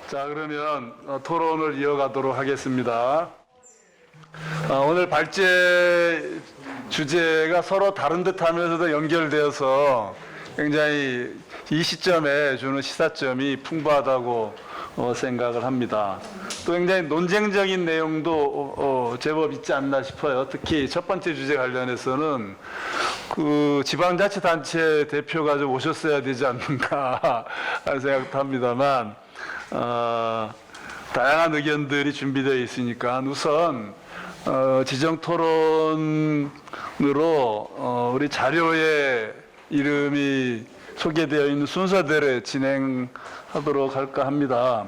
자, 그러면 토론을 이어가도록 하겠습니다. 오늘 발제 주제가 서로 다른 듯하면서도 연결되어서 굉장히 이 시점에 주는 시사점이 풍부하다고 생각을 합니다. 또 굉장히 논쟁적인 내용도 제법 있지 않나 싶어요. 특히 첫 번째 주제 관련해서는 그 지방자치단체 대표가 좀 오셨어야 되지 않는가 하는 생각도 합니다만 다양한 의견들이 준비되어 있으니까 우선 지정 토론으로 우리 자료에 이름이 소개되어 있는 순서대로 진행하도록 할까 합니다.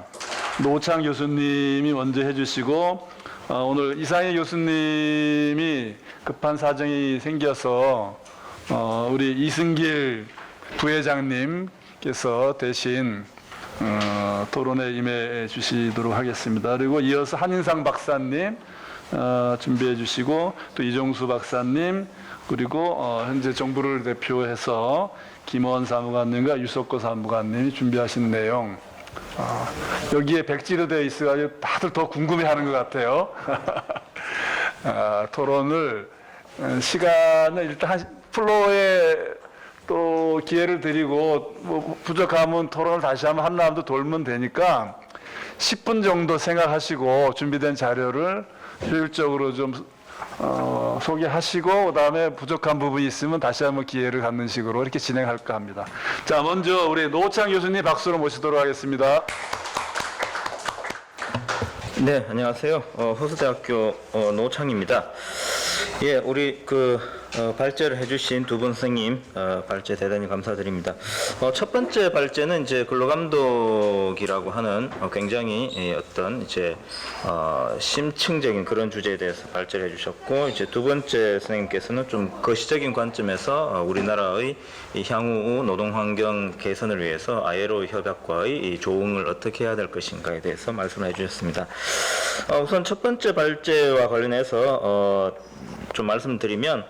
노창 교수님이 먼저 해주시고 오늘 이상희 교수님이 급한 사정이 생겨서 우리 이승길 부회장님께서 대신 토론에 임해 주시도록 하겠습니다. 그리고 이어서 한인상 박사님 준비해 주시고 또 이종수 박사님 그리고 현재 정부를 대표해서 김원 사무관님과 유석호 사무관님이 준비하신 내용 여기에 백지로 되어 있어가지고 다들 더 궁금해하는 것 같아요. 토론을 시간을 일단 플로어에 또 기회를 드리고 뭐 부족하면 토론을 다시 한번 한 라운드 돌면 되니까 10분 정도 생각하시고 준비된 자료를 효율적으로 좀 소개하시고 그다음에 부족한 부분이 있으면 다시 한번 기회를 갖는 식으로 이렇게 진행할까 합니다. 자, 먼저 우리 노창 교수님 박수로 모시도록 하겠습니다. 네, 안녕하세요. 호수대학교 노창입니다. 예, 우리 발제를 해주신 두 분 선생님 발제 대단히 감사드립니다. 첫 번째 발제는 이제 근로감독이라고 하는 굉장히 어떤 이제 심층적인 그런 주제에 대해서 발제를 해주셨고, 이제 두 번째 선생님께서는 좀 거시적인 관점에서 우리나라의 이 향후 노동환경 개선을 위해서 ILO 협약과의 이 조응을 어떻게 해야 될 것인가에 대해서 말씀을 해주셨습니다. 우선 첫 번째 발제와 관련해서 좀 말씀드리면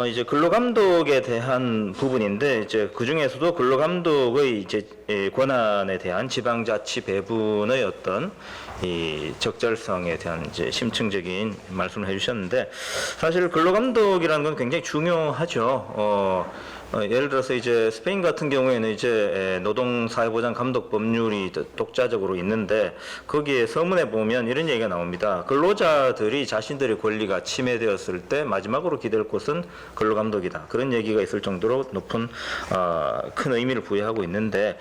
이제 근로감독에 대한 부분인데, 이제 그 중에서도 근로감독의 이제 권한에 대한 지방자치 배분의 어떤 이 적절성에 대한 이제 심층적인 말씀을 해주셨는데, 사실 근로감독이라는 건 굉장히 중요하죠. 예를 들어서 이제 스페인 같은 경우에는 이제 노동사회보장 감독 법률이 독자적으로 있는데, 거기에 서문에 보면 이런 얘기가 나옵니다. 근로자들이 자신들의 권리가 침해되었을 때 마지막으로 기댈 곳은 근로감독이다. 그런 얘기가 있을 정도로 높은 큰 의미를 부여하고 있는데,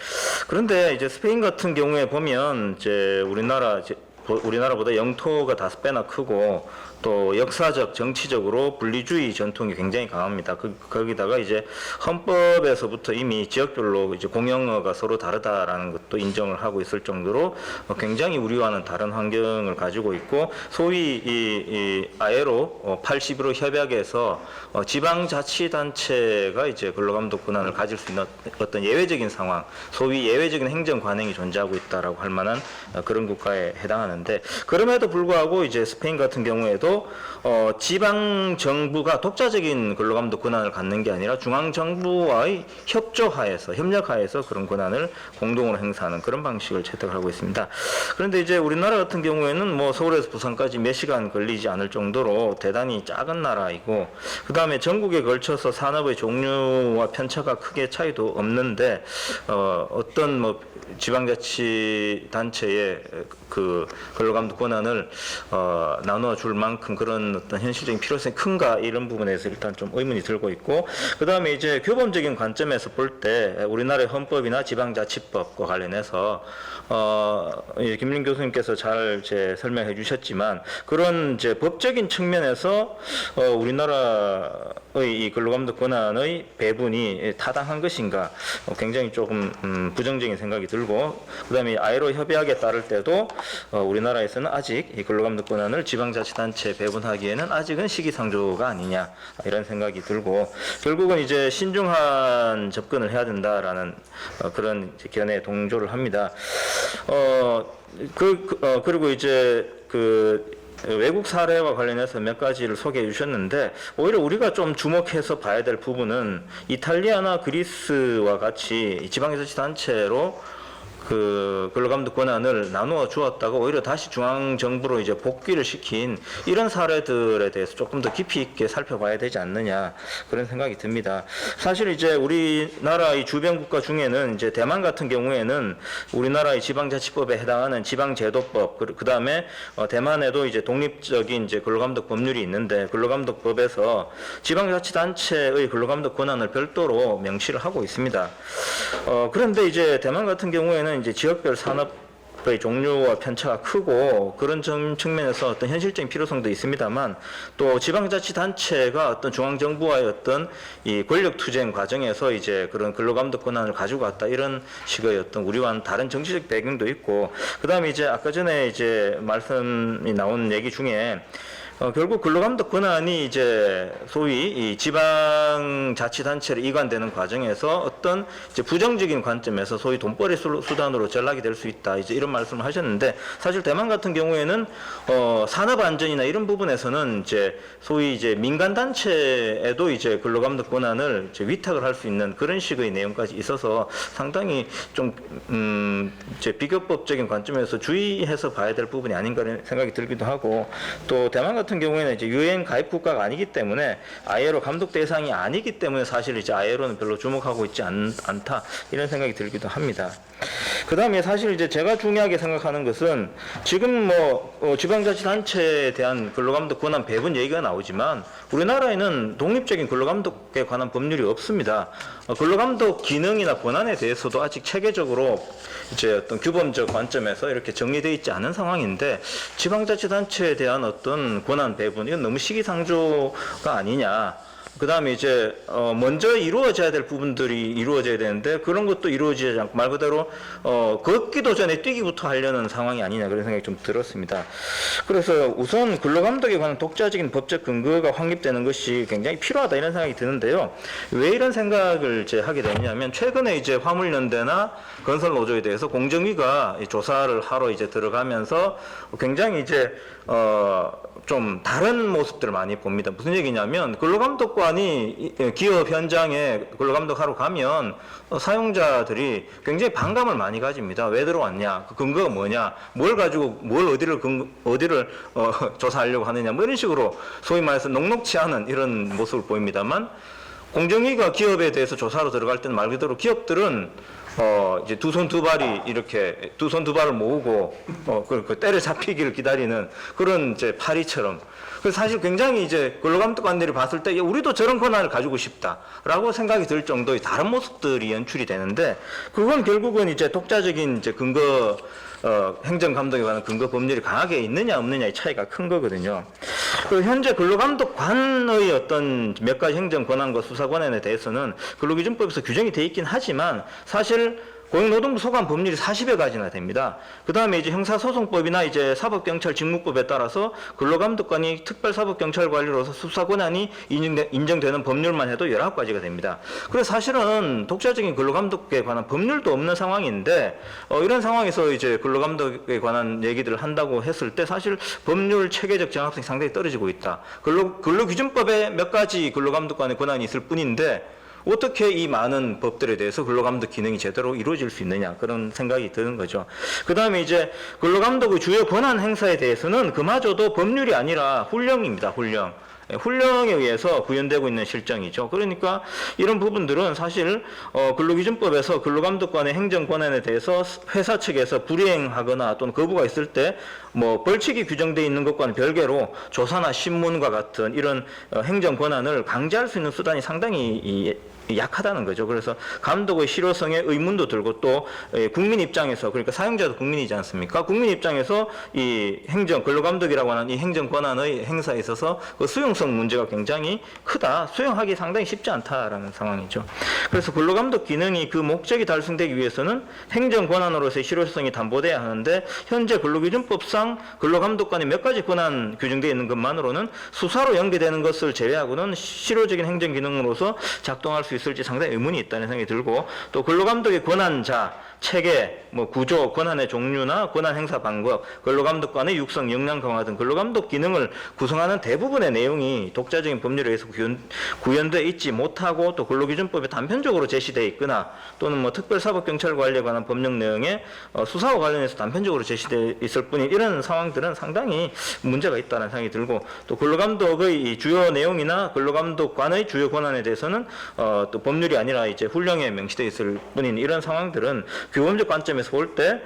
그런데 이제 스페인 같은 경우에 보면 이제 우리나라보다 영토가 5배나 크고 또 역사적, 정치적으로 분리주의 전통이 굉장히 강합니다. 거기다가 이제 헌법에서부터 이미 지역별로 이제 공용어가 서로 다르다라는 것도 인정을 하고 있을 정도로 굉장히 우리와는 다른 환경을 가지고 있고, 소위 이 ILO 81호 협약에서 지방자치단체가 이제 근로감독 권한을 가질 수 있는 어떤 예외적인 상황, 소위 예외적인 행정 관행이 존재하고 있다라고 할 만한 그런 국가에 해당하는데, 그럼에도 불구하고 이제 스페인 같은 경우에도 지방 정부가 독자적인 근로감독 권한을 갖는 게 아니라 중앙 정부와의 협조하에서 협력하에서 그런 권한을 공동으로 행사하는 그런 방식을 채택을 하고 있습니다. 그런데 이제 우리나라 같은 경우에는 뭐 서울에서 부산까지 몇 시간 걸리지 않을 정도로 대단히 작은 나라이고, 그 다음에 전국에 걸쳐서 산업의 종류와 편차가 크게 차이도 없는데 어떤 뭐 지방자치 단체의 그 근로감독 권한을 나누어 줄 만큼 그런 어떤 현실적인 필요성이 큰가, 이런 부분에서 일단 좀 의문이 들고 있고, 그 다음에 이제 규범적인 관점에서 볼 때 우리나라의 헌법이나 지방자치법과 관련해서 김민 교수님께서 잘 설명해 주셨지만, 그런 이제 법적인 측면에서 우리나라의 이 근로감독 권한의 배분이 타당한 것인가, 굉장히 조금 부정적인 생각이 들고, 그 다음에 ILO 협약에 따를 때도 우리나라에서는 아직 이 근로감독 권한을 지방자치단체에 배분하기에는 아직은 시기상조가 아니냐, 이런 생각이 들고, 결국은 이제 신중한 접근을 해야 된다라는 그런 견해에 동조를 합니다. 그리고 이제 외국 사례와 관련해서 몇 가지를 소개해 주셨는데, 오히려 우리가 좀 주목해서 봐야 될 부분은 이탈리아나 그리스와 같이 지방자치단체로 그 근로감독 권한을 나누어 주었다가 오히려 다시 중앙정부로 이제 복귀를 시킨 이런 사례들에 대해서 조금 더 깊이 있게 살펴봐야 되지 않느냐 그런 생각이 듭니다. 사실 이제 우리나라의 주변 국가 중에는 이제 대만 같은 경우에는 우리나라의 지방자치법에 해당하는 지방제도법 그 다음에 대만에도 이제 독립적인 이제 근로감독 법률이 있는데 근로감독법에서 지방자치단체의 근로감독 권한을 별도로 명시를 하고 있습니다. 그런데 이제 대만 같은 경우에는 이제 지역별 산업의 종류와 편차가 크고 그런 측면에서 어떤 현실적인 필요성도 있습니다만 또 지방자치단체가 어떤 중앙정부와의 어떤 이 권력 투쟁 과정에서 이제 그런 근로감독 권한을 가지고 왔다 이런 식의 어떤 우리와는 다른 정치적 배경도 있고 그 다음에 이제 아까 전에 이제 말씀이 나온 얘기 중에 결국 근로감독 권한이 이제 소위 이 지방자치단체로 이관되는 과정에서 어떤 이제 부정적인 관점에서 소위 돈벌이 수단으로 전락이 될 수 있다. 이제 이런 말씀을 하셨는데 사실 대만 같은 경우에는 산업안전이나 이런 부분에서는 이제 소위 이제 민간단체에도 이제 근로감독 권한을 이제 위탁을 할 수 있는 그런 식의 내용까지 있어서 상당히 좀 이제 비교법적인 관점에서 주의해서 봐야 될 부분이 아닌가 생각이 들기도 하고 또 대만 같은 경우에는 이제 유엔 가입 국가가 아니기 때문에 ILO 감독 대상이 아니기 때문에 사실 이제 ILO는 별로 주목하고 있지 않다 이런 생각이 들기도 합니다. 그 다음에 사실 이제 제가 중요하게 생각하는 것은 지금 지방자치단체에 대한 근로감독 권한 배분 얘기가 나오지만 우리나라에는 독립적인 근로감독에 관한 법률이 없습니다. 근로감독 기능이나 권한에 대해서도 아직 체계적으로 이제 어떤 규범적 관점에서 이렇게 정리되어 있지 않은 상황인데 지방자치단체에 대한 어떤 권한 배분 이건 너무 시기상조가 아니냐. 그 다음에 이제 먼저 이루어져야 될 부분들이 이루어져야 되는데 그런 것도 이루어지지 않고 말 그대로 걷기도 전에 뛰기부터 하려는 상황이 아니냐 그런 생각이 좀 들었습니다. 그래서 우선 근로감독에 관한 독자적인 법적 근거가 확립되는 것이 굉장히 필요하다 이런 생각이 드는데요. 왜 이런 생각을 이제 하게 되냐면 최근에 이제 화물연대나 건설노조에 대해서 공정위가 조사를 하러 이제 들어가면서 굉장히 이제 좀 다른 모습들을 많이 봅니다. 무슨 얘기냐면 근로감독관이 기업 현장에 근로감독하러 가면 사용자들이 굉장히 반감을 많이 가집니다. 왜 들어왔냐? 그 근거가 뭐냐? 뭘 가지고 뭘 어디를 조사하려고 하느냐? 뭐 이런 식으로 소위 말해서 녹록치 않은 이런 모습을 보입니다만 공정위가 기업에 대해서 조사로 들어갈 때는 말 그대로 기업들은 이제 두 손 두 발이 이렇게 두 손 두 발을 모으고 그 때를 잡히기를 기다리는 그런 이제 파리처럼. 그래서 사실 굉장히 이제 근로감독관들이 봤을 때 우리도 저런 권한을 가지고 싶다라고 생각이 들 정도의 다른 모습들이 연출이 되는데 그건 결국은 이제 독자적인 이제 근거 행정감독에 관한 근거 법률이 강하게 있느냐 없느냐의 차이가 큰 거거든요. 그 현재 근로감독관의 어떤 몇 가지 행정 권한과 수사 권한에 대해서는 근로기준법에서 규정이 돼 있긴 하지만 사실 고용노동부 소관 법률이 40여 가지나 됩니다. 그 다음에 이제 형사소송법이나 이제 사법경찰 직무법에 따라서 근로감독관이 특별사법경찰관리로서 수사 권한이 인정되는 법률만 해도 19가지가 됩니다. 그래서 사실은 독자적인 근로감독에 관한 법률도 없는 상황인데 이런 상황에서 이제 근로감독에 관한 얘기들을 한다고 했을 때 사실 법률 체계적 정합성이 상당히 떨어지고 있다. 근로기준법에 몇 가지 근로감독관의 권한이 있을 뿐인데 어떻게 이 많은 법들에 대해서 근로감독 기능이 제대로 이루어질 수 있느냐 그런 생각이 드는 거죠. 그 다음에 이제 근로감독의 주요 권한 행사에 대해서는 그마저도 법률이 아니라 훈령입니다. 훈령. 훈령에 의해서 구현되고 있는 실정이죠. 그러니까 이런 부분들은 사실 근로기준법에서 근로감독관의 행정권한에 대해서 회사 측에서 불이행하거나 또는 거부가 있을 때 뭐 벌칙이 규정되어 있는 것과는 별개로 조사나 신문과 같은 이런 행정권한을 강제할 수 있는 수단이 상당히 약하다는 거죠. 그래서 감독의 실효성에 의문도 들고 또 국민 입장에서 그러니까 사용자도 국민이지 않습니까? 국민 입장에서 이 근로감독이라고 하는 이 행정 권한의 행사에 있어서 그 수용성 문제가 굉장히 크다. 수용하기 상당히 쉽지 않다라는 상황이죠. 그래서 근로감독 기능이 그 목적이 달성되기 위해서는 행정 권한으로서의 실효성이 담보돼야 하는데 현재 근로기준법상 근로감독관의 몇 가지 권한 규정되어 있는 것만으로는 수사로 연계되는 것을 제외하고는 실효적인 행정 기능으로서 작동할 수 수 있을지 상당히 의문이 있다는 생각이 들고, 또 근로감독의 권한자, 체계, 뭐 구조, 권한의 종류나 권한 행사 방법, 근로감독관의 육성, 역량 강화 등 근로감독 기능을 구성하는 대부분의 내용이 독자적인 법률에 의해서 구현되어 있지 못하고, 또 근로기준법에 단편적으로 제시되어 있거나, 또는 뭐 특별사법경찰관리에 관한 법령 내용에 수사와 관련해서 단편적으로 제시되어 있을 뿐인 이런 상황들은 상당히 문제가 있다는 생각이 들고, 또 근로감독의 이 주요 내용이나 근로감독관의 주요 권한에 대해서는 또 법률이 아니라 이제 훈령에 명시되어 있을 뿐인 이런 상황들은 규범적 관점에서 볼 때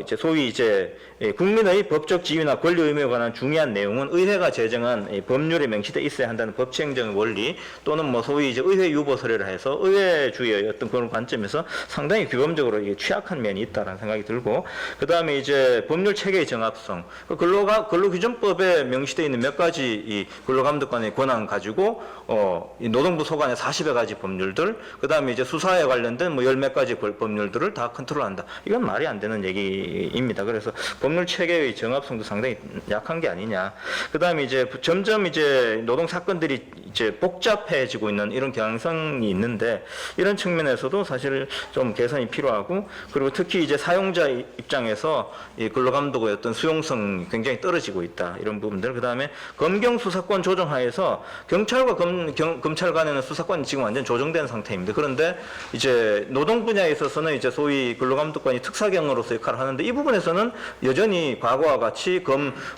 이제 소위 이제 국민의 법적 지위나 권리 의무에 관한 중요한 내용은 의회가 제정한 이 법률에 명시되어 있어야 한다는 법치행정의 원리, 또는 뭐 소위 이제 의회 유보 서례를 해서 의회주의의 어떤 그런 관점에서 상당히 규범적으로 이게 취약한 면이 있다는 생각이 들고, 그 다음에 이제 법률 체계의 정합성, 근로기준법에 명시되어 있는 몇 가지 이 근로감독관의 권한 가지고 이 노동부 소관의 40여 가지 법률들, 그 다음에 이제 수사에 관련된 뭐 열 몇 가지 법률들을 다 컨트롤한다. 이건 말이 안 되는 얘기입니다. 그래서 법률 체계의 정합성도 상당히 약한 게 아니냐. 그 다음에 이제 점점 이제 노동 사건들이 이제 복잡해지고 있는 이런 경향성이 있는데, 이런 측면에서도 사실 좀 개선이 필요하고, 그리고 특히 이제 사용자 입장에서 이 근로감독의 어떤 수용성이 굉장히 떨어지고 있다. 이런 부분들. 그 다음에 검경 수사권 조정하에서 경찰과 검찰 간에는 수사권이 지금 완전 조정된 상태입니다. 그런데 이제 노동 분야에 있어서는 이제 소위 근로감독관이 특사경으로서 역할을 하는데, 이 부분에서는 여전히 과거와 같이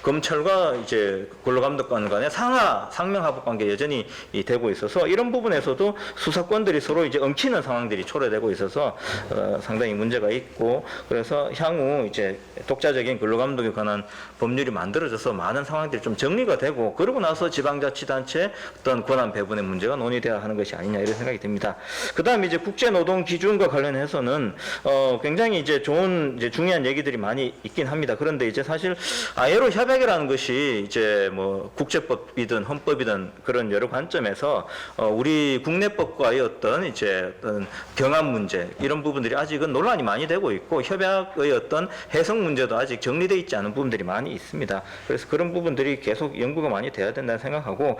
검찰과 이제 근로감독관 간의 상명하복 관계 여전히 되고 있어서, 이런 부분에서도 수사권들이 서로 이제 엉키는 상황들이 초래되고 있어서 상당히 문제가 있고, 그래서 향후 이제 독자적인 근로감독에 관한 법률이 만들어져서 많은 상황들이 좀 정리가 되고, 그러고 나서 지방자치단체 어떤 권한 배분의 문제가 논의돼야 하는 것이 아니냐, 이런 생각이 듭니다. 그 다음에 이제 국제노동 기준과 관련해서는 굉장히 이제 좋은 이제 중요한 얘기들이 많이 있긴 합니다. 그런데 이제 사실 ILO 협약이라는 것이 이제 뭐 국제법이든 헌법이든 그런 여러 관점에서 우리 국내법과의 어떤 이제 어떤 경합 문제, 이런 부분들이 아직은 논란이 많이 되고 있고, 협약의 어떤 해석 문제도 아직 정리되어 있지 않은 부분들이 많이 있습니다. 그래서 그런 부분들이 계속 연구가 많이 돼야 된다는 생각하고,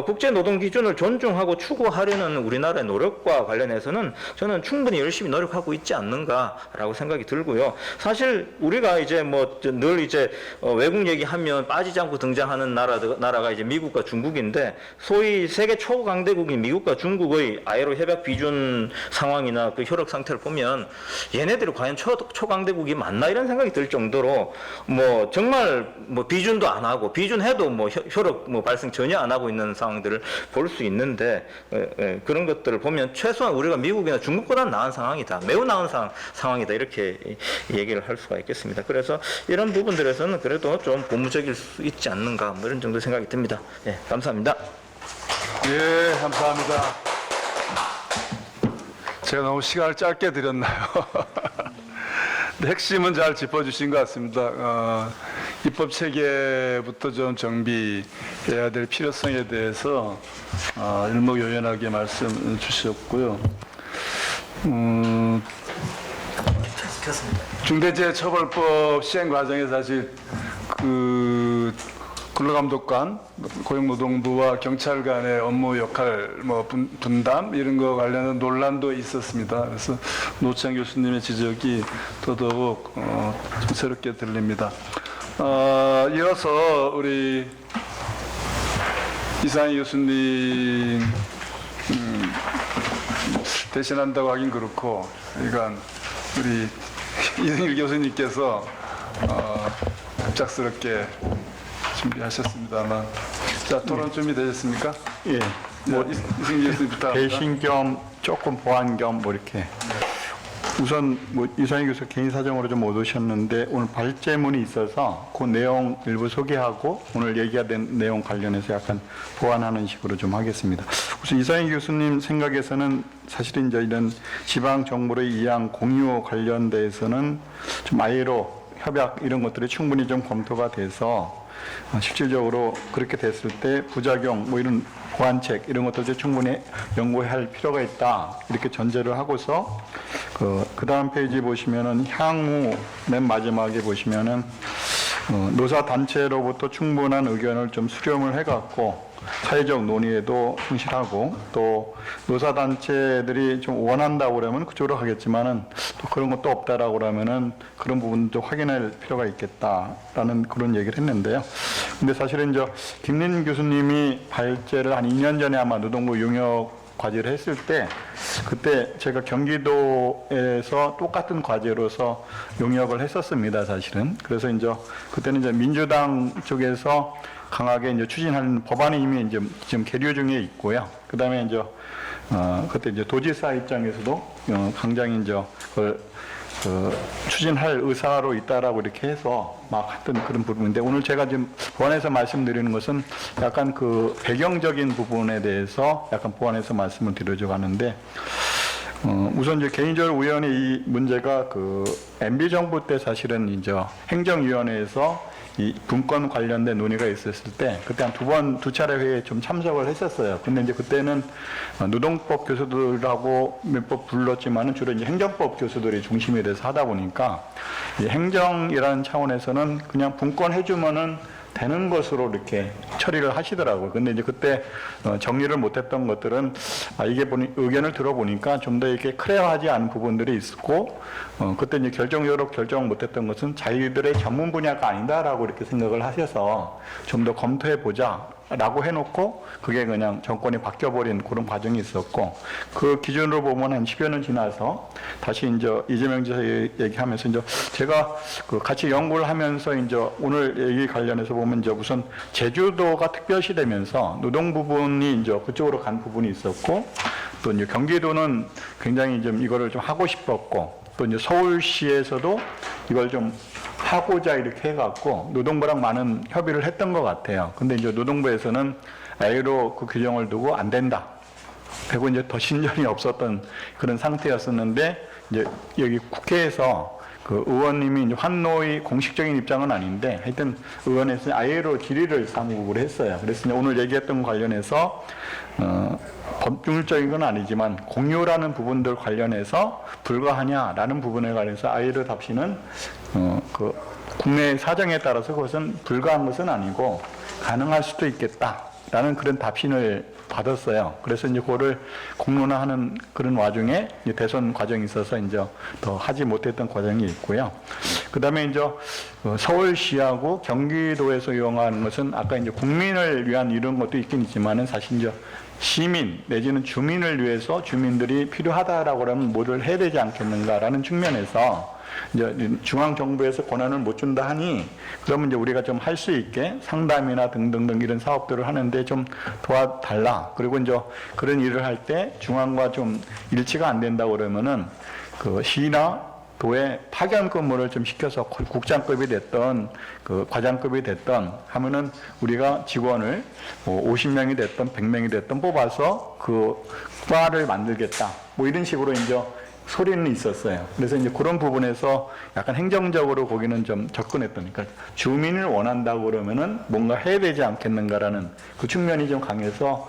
국제노동 기준을 존중하고 추구하려는 우리나라의 노력과 관련해서는 저는 충분히 열심히 노력하고 있지 않는가라고 생각이 들고요. 사실 우리가 이제 뭐 늘 이제 외국 얘기하면 빠지지 않고 등장하는 나라가 이제 미국과 중국인데, 소위 세계 초강대국인 미국과 중국의 ILO 협약 비준 상황이나 그 효력 상태를 보면 얘네들이 과연 초강대국이 맞나, 이런 생각이 들 정도로 뭐 정말 뭐 비준도 안 하고, 비준해도 뭐 효력 뭐 발생 전혀 안 하고 있는 상황들을 볼 수 있는데, 그런 것들을 보면 최소한 우리가 미국이나 중국보다 나은 상황이다, 매우 나은 상황이다, 이렇게 얘기를 할 수가 있겠습니다. 그래서 이런 부분들에서는 그래도 좀 고무적일 수 있지 않는가, 뭐 이런 정도 생각이 듭니다. 예, 감사합니다. 예, 감사합니다. 제가 너무 시간을 짧게 드렸나요? 근데 핵심은 잘 짚어주신 것 같습니다. 입법 체계부터 좀 정비해야 될 필요성에 대해서 일목요연하게 말씀 주셨고요. 중대재해처벌법 시행 과정에 사실 그 근로감독관, 고용노동부와 경찰 간의 업무 역할, 뭐 분담 이런 거 관련한 논란도 있었습니다. 그래서 노창 교수님의 지적이 더더욱 좀 새롭게 들립니다. 이어서 우리 이상희 교수님 대신한다고 하긴 그렇고, 그러니까 우리 이승일 교수님께서 갑작스럽게 준비하셨습니다만, 자, 토론 준비되셨습니까? 예. 뭐 이승일 교수님 부탁합니다. 대신 겸 조금 보완 겸 뭐 이렇게. 우선 뭐 이상희 교수 개인 사정으로 좀 못 오셨는데 오늘 발제문이 있어서 그 내용 일부 소개하고 오늘 얘기된 내용 관련해서 약간 보완하는 식으로 좀 하겠습니다. 우선 이상희 교수님 생각에서는 사실은 이제 이런 지방 정부의 이양 공유 관련돼서는 좀 ILO 협약 이런 것들이 충분히 좀 검토가 돼서 실질적으로 그렇게 됐을 때 부작용 뭐 이런 보완책 이런 것들도 충분히 연구할 필요가 있다, 이렇게 전제를 하고서 그 다음 페이지 보시면은 향후 맨 마지막에 보시면은 노사 단체로부터 충분한 의견을 좀 수렴을 해갖고 사회적 논의에도 충실하고 또 노사 단체들이 좀 원한다고 그러면 그쪽으로 가겠지만은 또 그런 것도 없다라고 그러면은 그런 부분도 확인할 필요가 있겠다라는 그런 얘기를 했는데요. 근데 사실은 김린 교수님이 발제를 한 2년 전에 아마 노동부 용역 과제를 했을 때 그때 제가 경기도에서 똑같은 과제로서 용역을 했었습니다, 사실은. 그래서 그때는 민주당 쪽에서 강하게 추진하는 법안이 이미 지금 계류 중에 있고요. 그 다음에 그때 도지사 입장에서도 굉장히 그걸 추진할 의사로 있다라고 이렇게 해서 막 했던 그런 부분인데 오늘 제가 지금 보완해서 말씀드리는 것은 약간 그 배경적인 부분에 대해서 약간 보완해서 말씀을 드리려고 하는데 우선 개인적으로 우연히 이 문제가 그 MB 정부 때 사실은 행정위원회에서 이 분권 관련된 논의가 있었을 때 그때 한 두 차례 회의에 좀 참석을 했었어요. 근데 그때는 노동법 교수들하고 몇 번 불렀지만은 주로 행정법 교수들이 중심이 돼서 하다 보니까 이 행정이라는 차원에서는 그냥 분권해주면은 되는 것으로 이렇게 처리를 하시더라고요. 근데 그때 정리를 못했던 것들은 이게 의견을 들어보니까 좀 더 이렇게 클리어하지 않은 부분들이 있었고 그때 결정적으로 결정 못했던 것은 자기들의 전문 분야가 아니다라고 이렇게 생각을 하셔서 좀 더 검토해 보자라고 해놓고 그게 그냥 정권이 바뀌어버린 그런 과정이 있었고 그 기준으로 보면 한 10여 년 지나서 다시 이재명 지사 얘기하면서 제가 그 같이 연구를 하면서 오늘 얘기 관련해서 보면 우선 제주도가 특별시 되면서 노동 부분이 그쪽으로 간 부분이 있었고 또 경기도는 굉장히 이거를 좀 하고 싶었고 또 서울시에서도 이걸 좀 하고자 이렇게 해갖고 노동부랑 많은 협의를 했던 것 같아요. 근데 노동부에서는 A로 그 규정을 두고 안 된다. 그리고 더 신전이 없었던 그런 상태였었는데 여기 국회에서 그 의원님이 환노의 공식적인 입장은 아닌데 하여튼 의원에서 아예로 질의를 사무국을 했어요. 그래서 오늘 얘기했던 것 관련해서 법률적인 건 아니지만 공유라는 부분들 관련해서 불가하냐라는 부분에 관해서 아예로 답시는 그 국내 사정에 따라서 그것은 불가한 것은 아니고 가능할 수도 있겠다라는 그런 답신을 받았어요. 그래서 그거를 공론화하는 그런 와중에 대선 과정이 있어서 더 하지 못했던 과정이 있고요. 그 다음에 서울시하고 경기도에서 이용하는 것은 아까 국민을 위한 이런 것도 있긴 있지만은 사실 시민 내지는 주민을 위해서 주민들이 필요하다라고 하면 뭐를 해야 되지 않겠는가라는 측면에서 중앙정부에서 권한을 못 준다 하니 그러면 우리가 좀 할 수 있게 상담이나 등등등 이런 사업들을 하는데 좀 도와달라. 그리고 그런 일을 할 때 중앙과 좀 일치가 안 된다고 그러면은 그 시나 도에 파견 근무를 좀 시켜서 국장급이 됐던 그 과장급이 됐던 하면은 우리가 직원을 50명이 됐던 100명이 됐던 뽑아서 그 과를 만들겠다. 뭐 이런 식으로 소리는 있었어요. 그래서 그런 부분에서 약간 행정적으로 거기는 좀 접근했던, 그러니까 주민을 원한다고 그러면은 뭔가 해야 되지 않겠는가라는 그 측면이 좀 강해서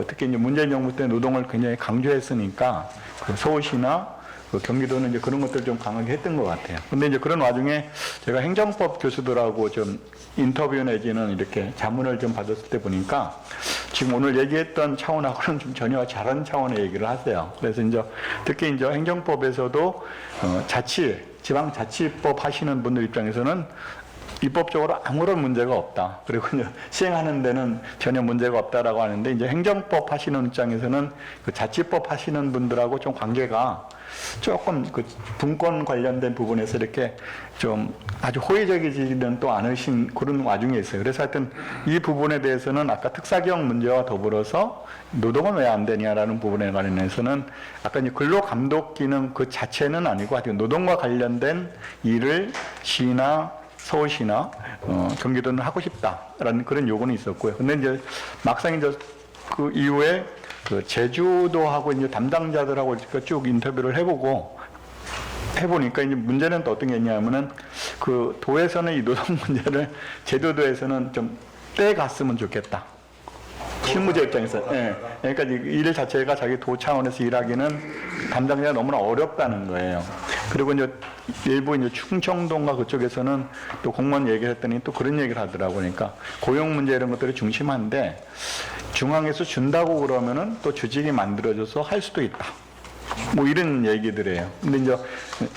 특히 문재인 정부 때 노동을 굉장히 강조했으니까 서울시나 경기도는 그런 것들 좀 강하게 했던 것 같아요. 근데 그런 와중에 제가 행정법 교수들하고 좀 인터뷰 내지는 이렇게 자문을 좀 받았을 때 보니까 지금 오늘 얘기했던 차원하고는 좀 전혀 다른 차원의 얘기를 하세요. 그래서 특히 행정법에서도 지방자치법 하시는 분들 입장에서는 입법적으로 아무런 문제가 없다. 그리고 시행하는 데는 전혀 문제가 없다라고 하는데 행정법 하시는 입장에서는 그 자치법 하시는 분들하고 좀 관계가 조금 그 분권 관련된 부분에서 이렇게 좀 아주 호의적이지는 또 않으신 그런 와중에 있어요. 그래서 하여튼 이 부분에 대해서는 아까 특사경 문제와 더불어서 노동은 왜 안 되냐라는 부분에 관련해서는 아까 근로감독 기능 그 자체는 아니고 하여튼 노동과 관련된 일을 시나 서울시나 경기도는 하고 싶다라는 그런 요구는 있었고요. 근데 막상 그 이후에 그 제주도하고 담당자들하고 쭉 인터뷰를 해보니까 문제는 또 어떤 게 있냐면은 그 도에서는 이 노동 문제를 제주도에서는 좀 떼갔으면 좋겠다. 실무자 입장에서. 예. 그러니까 일 자체가 자기 도 차원에서 일하기는 담당자가 너무나 어렵다는 거예요. 그리고 이제 일부 이제 충청도인가 그쪽에서는 또 공무원 얘기를 했더니 또 그런 얘기를 하더라고. 그러니까 고용 문제 이런 것들이 중심한데 중앙에서 준다고 그러면은 또 조직이 만들어져서 할 수도 있다. 뭐 이런 얘기들이에요. 근데 이제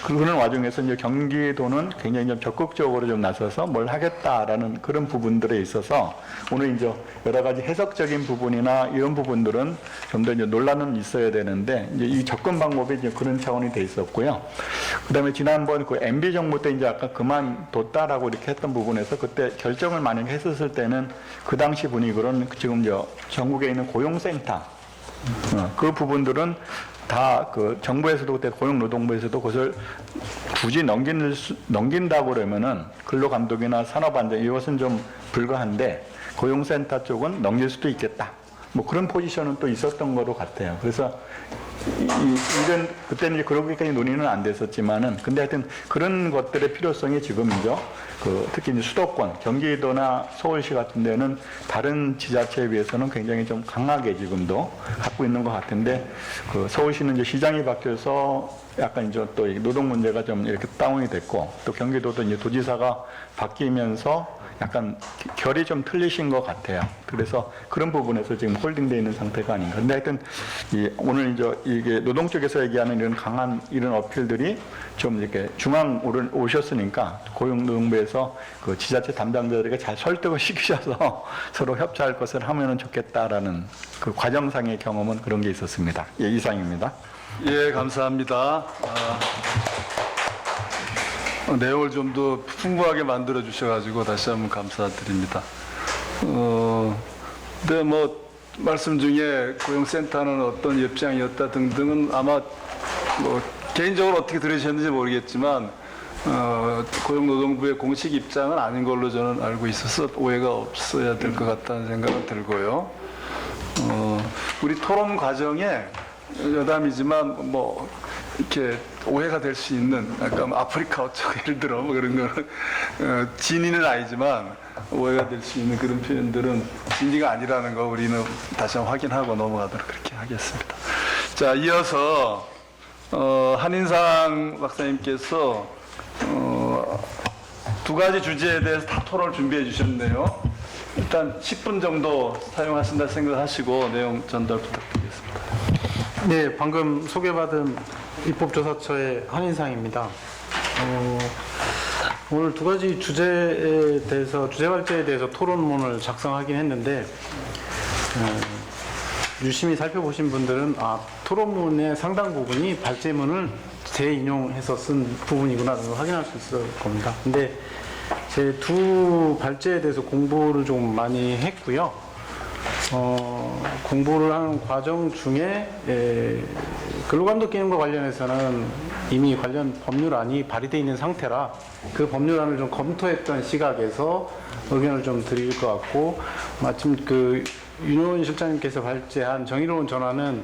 그런 와중에서 이제 경기도는 굉장히 좀 적극적으로 좀 나서서 뭘 하겠다라는 그런 부분들에 있어서 오늘 이제 여러 가지 해석적인 부분이나 이런 부분들은 좀 더 이제 논란은 있어야 되는데 이제 이 접근 방법이 이제 그런 차원이 돼 있었고요. 그다음에 지난번 그 MB 정부 때 이제 아까 그만뒀다라고 이렇게 했던 부분에서 그때 결정을 만약에 했었을 때는 그 당시 분위기로는 지금 전국에 있는 고용센터 그 부분들은 다 그 정부에서도 그때 고용노동부에서도 그것을 굳이 넘긴다고 그러면은 근로감독이나 산업안전 이것은 좀 불가한데 고용센터 쪽은 넘길 수도 있겠다. 뭐 그런 포지션은 또 있었던 거로 같아요. 그래서 이런 그때는 이제 그렇게까지 논의는 안 됐었지만은 근데 하여튼 그런 것들의 필요성이 지금이죠. 특히 이제 수도권, 경기도나 서울시 같은 데는 다른 지자체에 비해서는 굉장히 좀 강하게 지금도 갖고 있는 것 같은데 서울시는 이제 시장이 바뀌어서 약간 이제 또 노동 문제가 좀 이렇게 다운이 됐고 또 경기도도 이제 도지사가 바뀌면서 약간 결이 좀 틀리신 것 같아요. 그래서 그런 부분에서 지금 홀딩되어 있는 상태가 아닌가. 근데 하여튼 오늘 이제 이게 노동 쪽에서 얘기하는 이런 강한 이런 어필들이 좀 이렇게 중앙으로 오셨으니까 고용노동부에서 그 지자체 담당자들에게 잘 설득을 시키셔서 서로 협조할 것을 하면은 좋겠다라는 그 과정상의 경험은 그런 게 있었습니다. 예, 이상입니다. 예, 감사합니다. 내용을 좀 더 풍부하게 만들어 주셔가지고 다시 한번 감사드립니다. 근데 뭐 말씀 중에 고용센터는 어떤 입장이었다 등등은 아마 뭐 개인적으로 어떻게 들으셨는지 모르겠지만 고용노동부의 공식 입장은 아닌 걸로 저는 알고 있어서 오해가 없어야 될 것 같다는 생각은 들고요. 우리 토론 과정에 여담이지만 뭐 이렇게 오해가 될 수 있는 약간 아프리카 어쩌고 예를 들어 뭐 그런 거는 진위는 아니지만 오해가 될 수 있는 그런 표현들은 진위가 아니라는 거 우리는 다시 한번 확인하고 넘어가도록 그렇게 하겠습니다. 자, 이어서 한인상 박사님께서 두 가지 주제에 대해서 다 토론을 준비해 주셨네요. 일단 10분 정도 사용하신다 생각하시고 내용 전달 부탁드리겠습니다. 네, 방금 소개받은 입법조사처의 한인상입니다. 오늘 두 가지 주제에 대해서, 주제 발제에 대해서 토론문을 작성하긴 했는데, 유심히 살펴보신 분들은, 토론문의 상당 부분이 발제문을 재인용해서 쓴 부분이구나, 확인할 수 있을 겁니다. 근데 제 두 발제에 대해서 공부를 좀 많이 했고요. 공부를 하는 과정 중에 근로감독 기능과 관련해서는 이미 관련 법률안이 발의되어 있는 상태라 그 법률안을 좀 검토했던 시각에서 의견을 좀 드릴 것 같고, 마침 그 윤호은 실장님께서 발제한 정의로운 전환은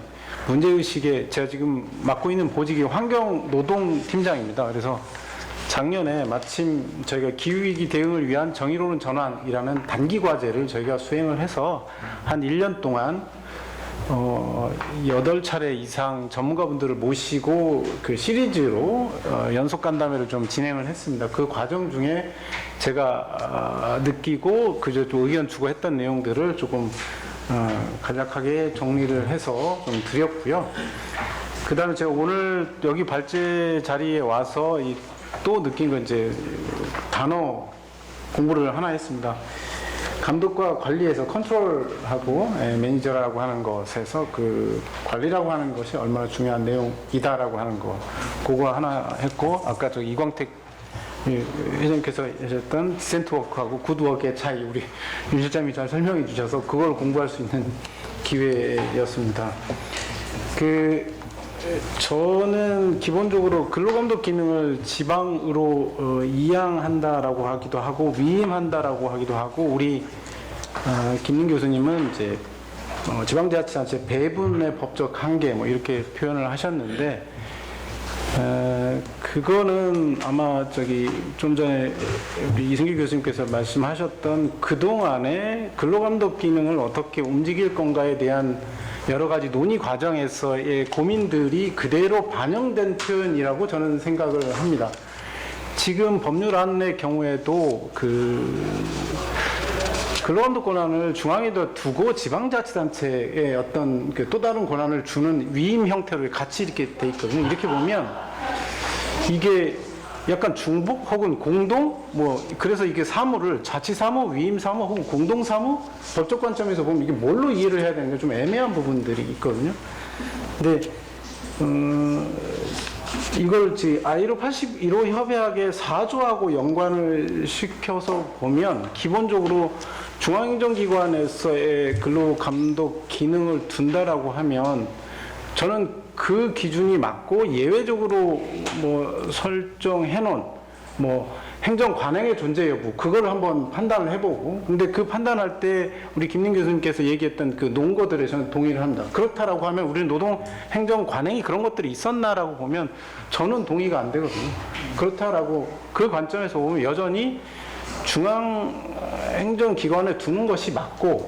문제의식에 제가 지금 맡고 있는 보직이 환경노동팀장입니다. 그래서 작년에 마침 저희가 기후위기 대응을 위한 정의로운 전환이라는 단기 과제를 저희가 수행을 해서 한 1년 동안 8차례 이상 전문가분들을 모시고 그 시리즈로 연속 간담회를 좀 진행을 했습니다. 그 과정 중에 제가 느끼고 그저 의견 주고 했던 내용들을 조금 간략하게 정리를 해서 좀 드렸고요. 그 다음에 제가 오늘 여기 발제 자리에 와서 또 느낀 건 이제 단어 공부를 하나 했습니다. 감독과 관리에서 컨트롤하고 매니저라고 하는 것에서 그 관리라고 하는 것이 얼마나 중요한 내용이다라고 하는 거, 그거 하나 했고, 아까 저 이광택 회장님께서 하셨던 디센트 워크하고 굿 워크의 차이 우리 윤 실장님이 잘 설명해 주셔서 그걸 공부할 수 있는 기회였습니다. 저는 기본적으로 근로감독 기능을 지방으로 이양한다라고 하기도 하고 위임한다라고 하기도 하고, 우리 김민 교수님은 이제 지방자치단체 배분의 법적 한계 뭐 이렇게 표현을 하셨는데, 그거는 아마 좀 전에 우리 이승기 교수님께서 말씀하셨던 그동안의 근로감독 기능을 어떻게 움직일 건가에 대한 여러 가지 논의 과정에서의 고민들이 그대로 반영된 표현이라고 저는 생각을 합니다. 지금 법률안의 경우에도 근로감독 권한을 중앙에다 두고 지방자치단체에 어떤 또 다른 권한을 주는 위임 형태로 같이 이렇게 돼 있거든요. 이렇게 보면 이게 약간 중복 혹은 공동 그래서 이게 사무를 자치사무, 위임사무 혹은 공동사무 법적 관점에서 보면 이게 뭘로 이해를 해야 되는가 좀 애매한 부분들이 있거든요. 근데 이걸 ILO 81호 협약의 4조하고 연관을 시켜서 보면 기본적으로 중앙행정기관에서의 근로감독 기능을 둔다라고 하면 저는 그 기준이 맞고 예외적으로 설정해 놓은 행정 관행의 존재 여부 그걸 한번 판단을 해보고 근데 그 판단할 때 우리 김민 교수님께서 얘기했던 그 논거들에 저는 동의를 합니다. 그렇다라고 하면 우리는 노동 행정 관행이 그런 것들이 있었나라고 보면 저는 동의가 안 되거든요. 그렇다라고 그 관점에서 보면 여전히 중앙 행정기관에 두는 것이 맞고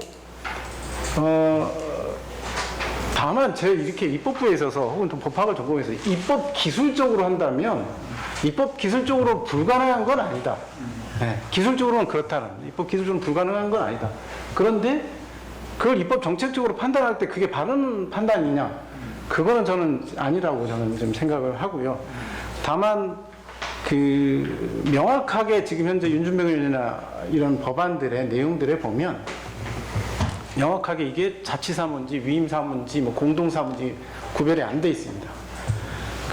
다만 제가 이렇게 입법부에 있어서 혹은 또 법학을 전공해서 입법 기술적으로 한다면 입법 기술적으로 불가능한 건 아니다. 네, 기술적으로는 그렇다는 입법 기술적으로 불가능한 건 아니다. 그런데 그걸 입법 정책적으로 판단할 때 그게 바른 판단이냐? 그거는 저는 아니라고 저는 좀 생각을 하고요. 다만 명확하게 지금 현재 윤준병이나 이런 법안들의 내용들에 보면 명확하게 이게 자치사무인지 위임사무인지 공동사무인지 구별이 안 돼 있습니다.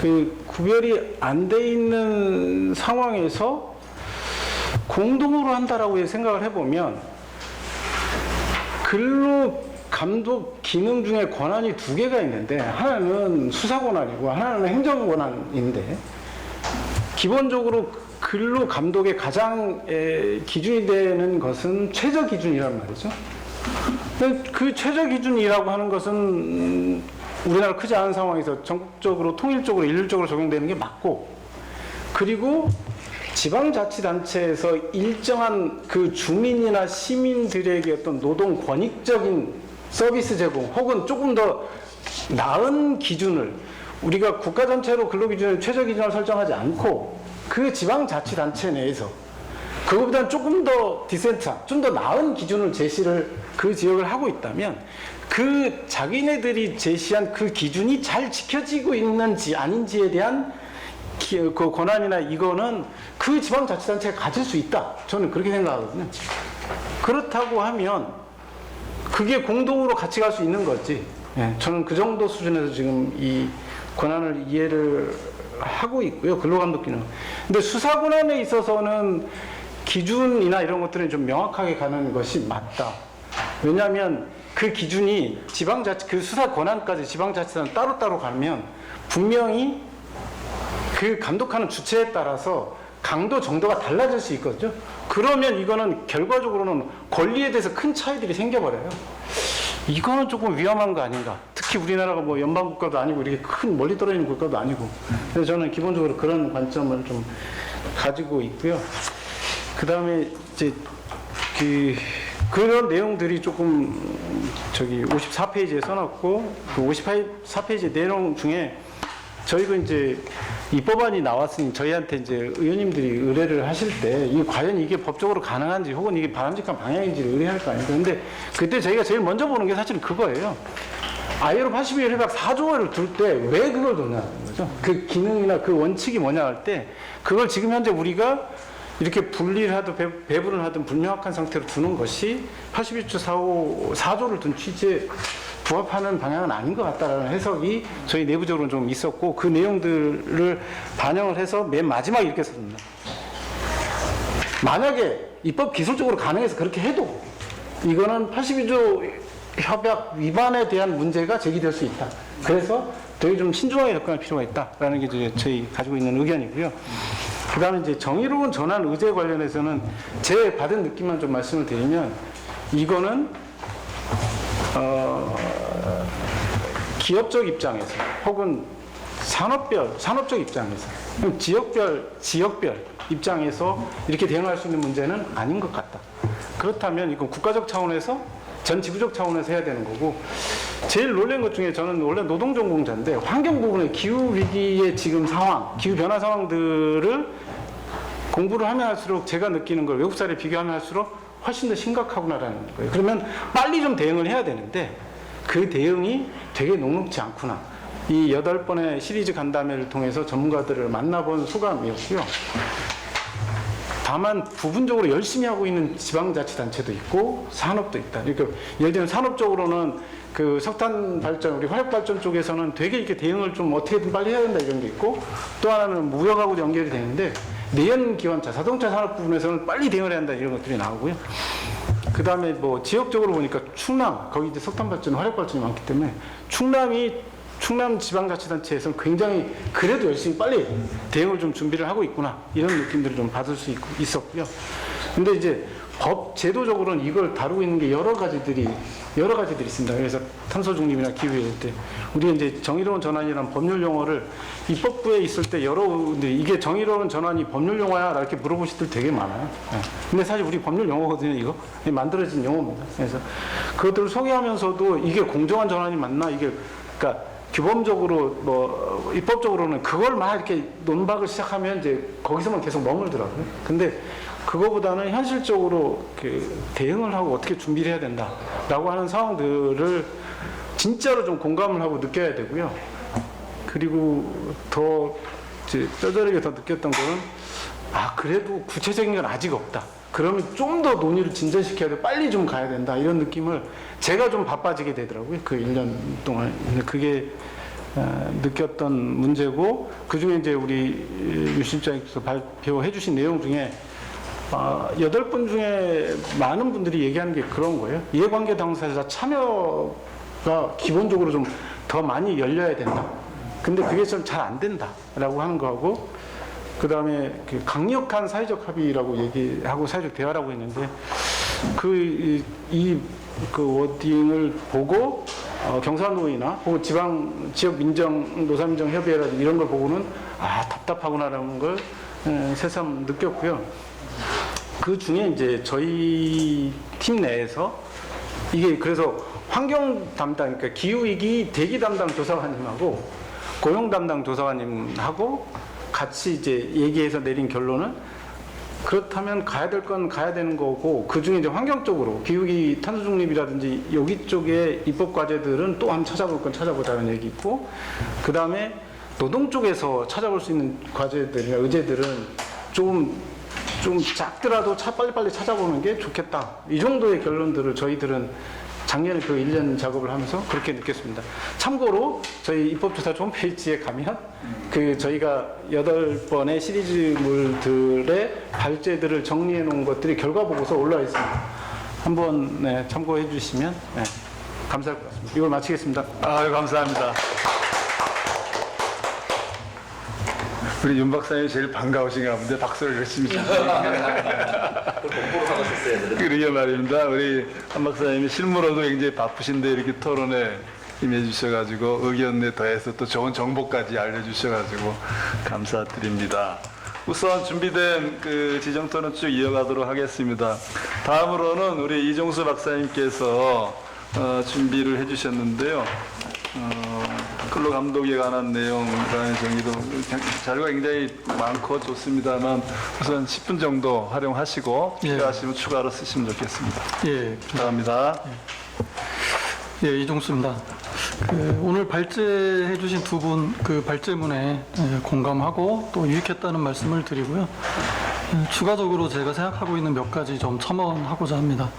그 구별이 안 돼 있는 상황에서 공동으로 한다라고 생각을 해보면 근로감독 기능 중에 권한이 두 개가 있는데 하나는 수사권한이고 하나는 행정권한인데 기본적으로 근로감독의 가장 기준이 되는 것은 최저기준이란 말이죠. 그 최저기준이라고 하는 것은 우리나라 크지 않은 상황에서 전국적으로 통일적으로 일률적으로 적용되는 게 맞고 그리고 지방자치단체에서 일정한 그 주민이나 시민들에게 어떤 노동 권익적인 서비스 제공 혹은 조금 더 나은 기준을 우리가 국가 전체로 근로기준을 최저기준을 설정하지 않고 그 지방자치단체 내에서 그것보다는 조금 더 디센트한, 좀 더 나은 기준을 제시를 그 지역을 하고 있다면 그 자기네들이 제시한 그 기준이 잘 지켜지고 있는지 아닌지에 대한 그 권한이나 이거는 그 지방자치단체가 가질 수 있다. 저는 그렇게 생각하거든요. 그렇다고 하면 그게 공동으로 같이 갈 수 있는 거지. 저는 그 정도 수준에서 지금 이 권한을 이해를 하고 있고요. 근로감독 기능. 근데 수사 권한에 있어서는 기준이나 이런 것들은 좀 명확하게 가는 것이 맞다. 왜냐하면 그 기준이 그 수사 권한까지 지방자치단은 따로따로 가면 분명히 그 감독하는 주체에 따라서 강도 정도가 달라질 수 있거든요. 그러면 이거는 결과적으로는 권리에 대해서 큰 차이들이 생겨버려요. 이거는 조금 위험한 거 아닌가. 특히 우리나라가 연방국가도 아니고 이렇게 큰 멀리 떨어지는 국가도 아니고. 그래서 저는 기본적으로 그런 관점을 좀 가지고 있고요. 그 다음에 이제 그런 내용들이 조금 54페이지에 써놨고 그 54페이지 내용 중에 저희가 이제 이 법안이 나왔으니 저희한테 이제 의원님들이 의뢰를 하실 때 과연 이게 법적으로 가능한지 혹은 이게 바람직한 방향인지를 의뢰할 거 아닙니까? 근데 그때 저희가 제일 먼저 보는 게 사실은 그거예요. ILO 81 협약 4조를 둘 때 왜 그걸 두냐는 거죠. 그 기능이나 그 원칙이 뭐냐 할 때 그걸 지금 현재 우리가 이렇게 분리를 하든 배분을 하든 불명확한 상태로 두는 것이 81조 4조를 둔 취지에 부합하는 방향은 아닌 것 같다라는 해석이 저희 내부적으로 좀 있었고 그 내용들을 반영을 해서 맨 마지막에 이렇게 썼습니다. 만약에 입법 기술적으로 가능해서 그렇게 해도 이거는 82조 협약 위반에 대한 문제가 제기될 수 있다. 그래서 되게 좀 신중하게 접근할 필요가 있다라는 게 이제 저희 가지고 있는 의견이고요. 그 다음에 이제 정의로운 전환 의제 관련해서는 제 받은 느낌만 좀 말씀을 드리면 이거는 기업적 입장에서 혹은 산업적 입장에서, 지역별 입장에서 이렇게 대응할 수 있는 문제는 아닌 것 같다. 그렇다면 이건 국가적 차원에서 전 지구적 차원에서 해야 되는 거고, 제일 놀란 것 중에 저는 원래 노동전공자인데 환경 부분의 기후 위기의 지금 상황, 기후 변화 상황들을 공부를 하면 할수록 제가 느끼는 걸 외국 사례 비교하면 할수록 훨씬 더 심각하구나라는 거예요. 그러면 빨리 좀 대응을 해야 되는데 그 대응이 되게 녹록지 않구나. 이 8번의 시리즈 간담회를 통해서 전문가들을 만나본 소감이었고요. 다만 부분적으로 열심히 하고 있는 지방자치단체도 있고 산업도 있다. 그러니까 예를 들면 산업적으로는 그 석탄 발전, 우리 화력 발전 쪽에서는 되게 이렇게 대응을 좀 어떻게든 빨리 해야 된다 이런 게 있고, 또 하나는 무역하고 연결이 되는데 내연 기관차, 자동차 산업 부분에서는 빨리 대응을 해야 한다 이런 것들이 나오고요. 그 다음에 뭐 지역적으로 보니까 충남, 거기 이제 석탄 발전, 화력 발전이 많기 때문에 충남 지방자치단체에서는 굉장히 그래도 열심히 빨리 대응을 좀 준비를 하고 있구나 이런 느낌들을 좀 받을 수 있었고요. 근데 이제 제도적으로는 이걸 다루고 있는 게 여러 가지들이 있습니다. 그래서 탄소 중립이나 기후일 때 우리가 이제 정의로운 전환이라는 법률 용어를 입법부에 있을 때 근데 이게 정의로운 전환이 법률 용어야? 이렇게 물어보실 때 되게 많아요. 네. 근데 사실 우리 법률 용어거든요, 이거. 만들어진 용어입니다. 그래서 그것들을 소개하면서도 이게 공정한 전환이 맞나? 그러니까 규범적으로 뭐 입법적으로는 그걸 막 이렇게 논박을 시작하면 이제 거기서만 계속 머물더라고요. 근데 그거보다는 현실적으로 그 대응을 하고 어떻게 준비를 해야 된다라고 하는 상황들을 진짜로 좀 공감을 하고 느껴야 되고요. 그리고 더 이제 뼈저리게 더 느꼈던 거는 그래도 구체적인 건 아직 없다. 그러면 좀 더 논의를 진전시켜야 돼. 빨리 좀 가야 된다. 이런 느낌을 제가 좀 바빠지게 되더라고요. 그 1년 동안. 그게 느꼈던 문제고, 그 중에 이제 우리 유 실장님께서 발표해 주신 내용 중에 8분 중에 많은 분들이 얘기하는 게 그런 거예요. 이해관계 당사자 참여가 기본적으로 좀 더 많이 열려야 된다. 근데 그게 좀 잘 안 된다라고 하는 거하고, 그 다음에 그 강력한 사회적 합의라고 얘기하고 사회적 대화라고 했는데 그 워딩을 보고 경사노위나 혹은 지역 노사민정 협의회라든지 이런 걸 보고는 답답하구나라는 걸 새삼 느꼈고요. 그 중에 이제 저희 팀 내에서 이게 그래서 환경 담당, 그러니까 기후위기 대기 담당 조사관님하고 고용 담당 조사관님하고 같이 이제 얘기해서 내린 결론은 그렇다면 가야 될 건 가야 되는 거고, 그 중에 이제 환경적으로 기후위기 탄소 중립이라든지 여기 쪽에 입법 과제들은 또 한번 찾아볼 건 찾아보자는 얘기 있고, 그 다음에 노동 쪽에서 찾아볼 수 있는 과제들이나 의제들은 좀 작더라도 빨리빨리 찾아보는 게 좋겠다. 이 정도의 결론들을 저희들은 작년에 그 1년 작업을 하면서 그렇게 느꼈습니다. 참고로 저희 입법조사 홈페이지에 가면 그 저희가 8번의 시리즈물들의 발제들을 정리해 놓은 것들이 결과 보고서 올라와 있습니다. 한번 참고해 주시면 감사할 것 같습니다. 이걸 마치겠습니다. 감사합니다. 우리 윤 박사님이 제일 반가우신가 본데 박수를 열심히 주시네요. 그러게 말입니다. 우리 한 박사님이 실무로도 굉장히 바쁘신데 이렇게 토론에 임해주셔가지고 의견에 더해서 또 좋은 정보까지 알려주셔가지고 감사드립니다. 우선 준비된 그 지정 토론 쭉 이어가도록 하겠습니다. 다음으로는 우리 이종수 박사님께서 준비를 해주셨는데요. 근로감독에 관한 내용이라는 정의도 자료가 굉장히 많고 좋습니다만 우선 10분 정도 활용하시고 필요하시면 추가로 쓰시면 좋겠습니다. 감사합니다. 이종수입니다. 오늘 발제해 주신 두 분 그 발제문에 공감하고 또 유익했다는 말씀을 드리고요. 추가적으로 제가 생각하고 있는 몇 가지 좀 첨언하고자 합니다.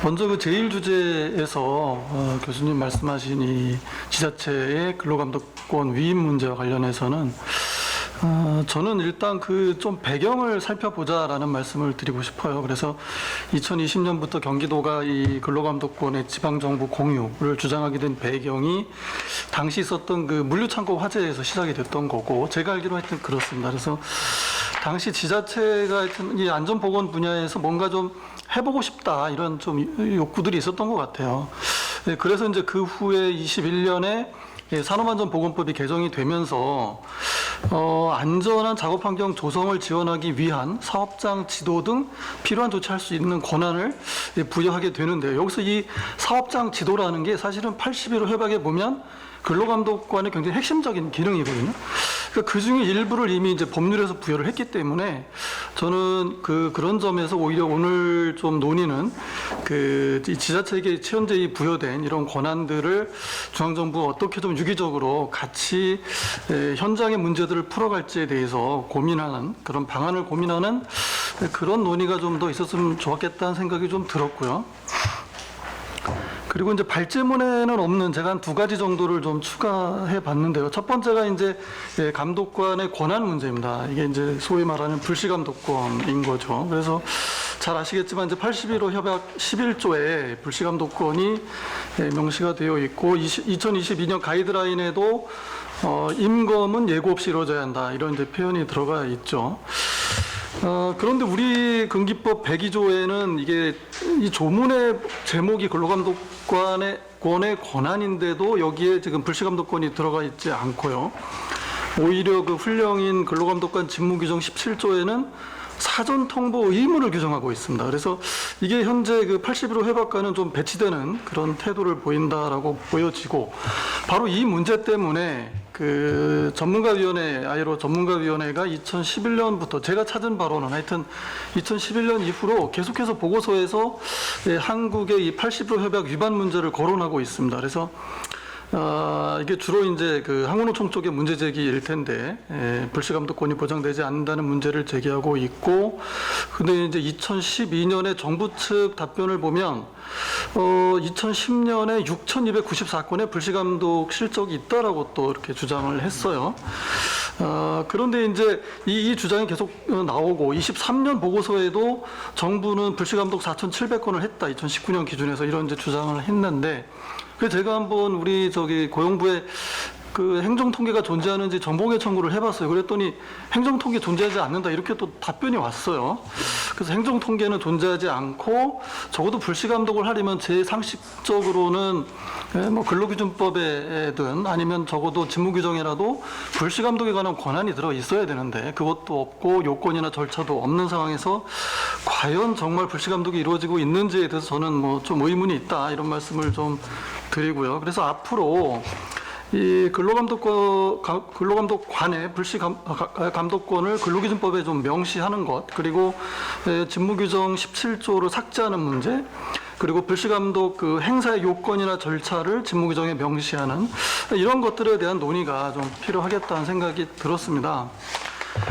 먼저 그 제1주제에서 교수님 말씀하신 이 지자체의 근로감독권 위임 문제와 관련해서는 저는 일단 그 좀 배경을 살펴보자라는 말씀을 드리고 싶어요. 그래서 2020년부터 경기도가 이 근로감독권의 지방정부 공유를 주장하게 된 배경이 당시 있었던 그 물류창고 화재에서 시작이 됐던 거고, 제가 알기로 하여튼 그렇습니다. 그래서 당시 지자체가 하여튼 이 안전보건 분야에서 뭔가 좀 해보고 싶다 이런 좀 욕구들이 있었던 것 같아요. 그래서 이제 그 후에 21년에 산업안전보건법이 개정이 되면서 안전한 작업 환경 조성을 지원하기 위한 사업장 지도 등 필요한 조치할 수 있는 권한을 부여하게 되는데요. 여기서 이 사업장 지도라는 게 사실은 81호 협약에 보면 근로감독관의 굉장히 핵심적인 기능이거든요. 그러니까 그 중에 일부를 이미 이제 법률에서 부여를 했기 때문에 저는 그런 점에서 오히려 오늘 좀 논의는 이 지자체에게 현재 부여된 이런 권한들을 중앙정부가 어떻게 좀 유기적으로 같이 현장의 문제들을 풀어갈지에 대해서 고민하는 그런 방안을 고민하는 그런 논의가 좀 더 있었으면 좋았겠다는 생각이 좀 들었고요. 그리고 이제 발제문에는 없는 제가 한 2가지 정도를 좀 추가해 봤는데요. 첫 번째가 이제 감독관의 권한 문제입니다. 이게 이제 소위 말하는 불시감독권인 거죠. 그래서 잘 아시겠지만 이제 81호 협약 11조에 불시감독권이 명시가 되어 있고 2022년 가이드라인에도 임검은 예고 없이 이루어져야 한다. 이런 이제 표현이 들어가 있죠. 그런데 우리 근기법 102조에는 이게 이 조문의 제목이 근로감독관의 권한인데도 여기에 지금 불시감독권이 들어가 있지 않고요. 오히려 그 훈령인 근로감독관 직무규정 17조에는 사전 통보 의무를 규정하고 있습니다. 그래서 이게 현재 그 81호 협약과는 좀 배치되는 그런 태도를 보인다라고 보여지고 바로 이 문제 때문에 그 전문가위원회, 아이로 전문가위원회가 2011년부터 제가 찾은 바로는 하여튼 2011년 이후로 계속해서 보고서에서 한국의 이 81호 협약 위반 문제를 거론하고 있습니다. 그래서 이게 주로 이제 그 항공노총 쪽의 문제 제기일 텐데 불시감독권이 보장되지 않는다는 문제를 제기하고 있고, 근데 이제 2012년에 정부 측 답변을 보면 2010년에 6,294건의 불시감독 실적이 있다라고 또 이렇게 주장을 했어요. 그런데 이제 이 주장이 계속 나오고 23년 보고서에도 정부는 불시감독 4,700건을 했다. 2019년 기준에서 이런 이제 주장을 했는데, 그래서 제가 한번 우리 고용부에 그 행정통계가 존재하는지 정보공개 청구를 해봤어요. 그랬더니 행정통계 존재하지 않는다 이렇게 또 답변이 왔어요. 그래서 행정통계는 존재하지 않고 적어도 불시감독을 하려면 제 상식적으로는 뭐 근로기준법에든 아니면 적어도 직무규정에라도 불시감독에 관한 권한이 들어 있어야 되는데 그것도 없고 요건이나 절차도 없는 상황에서 과연 정말 불시감독이 이루어지고 있는지에 대해서 저는 뭐 좀 의문이 있다 이런 말씀을 좀 드리고요. 그래서 앞으로 이 근로감독관의 불시감독권을 근로기준법에 좀 명시하는 것, 그리고 직무규정 17조를 삭제하는 문제, 그리고 불시감독 그 행사의 요건이나 절차를 직무규정에 명시하는 이런 것들에 대한 논의가 좀 필요하겠다는 생각이 들었습니다.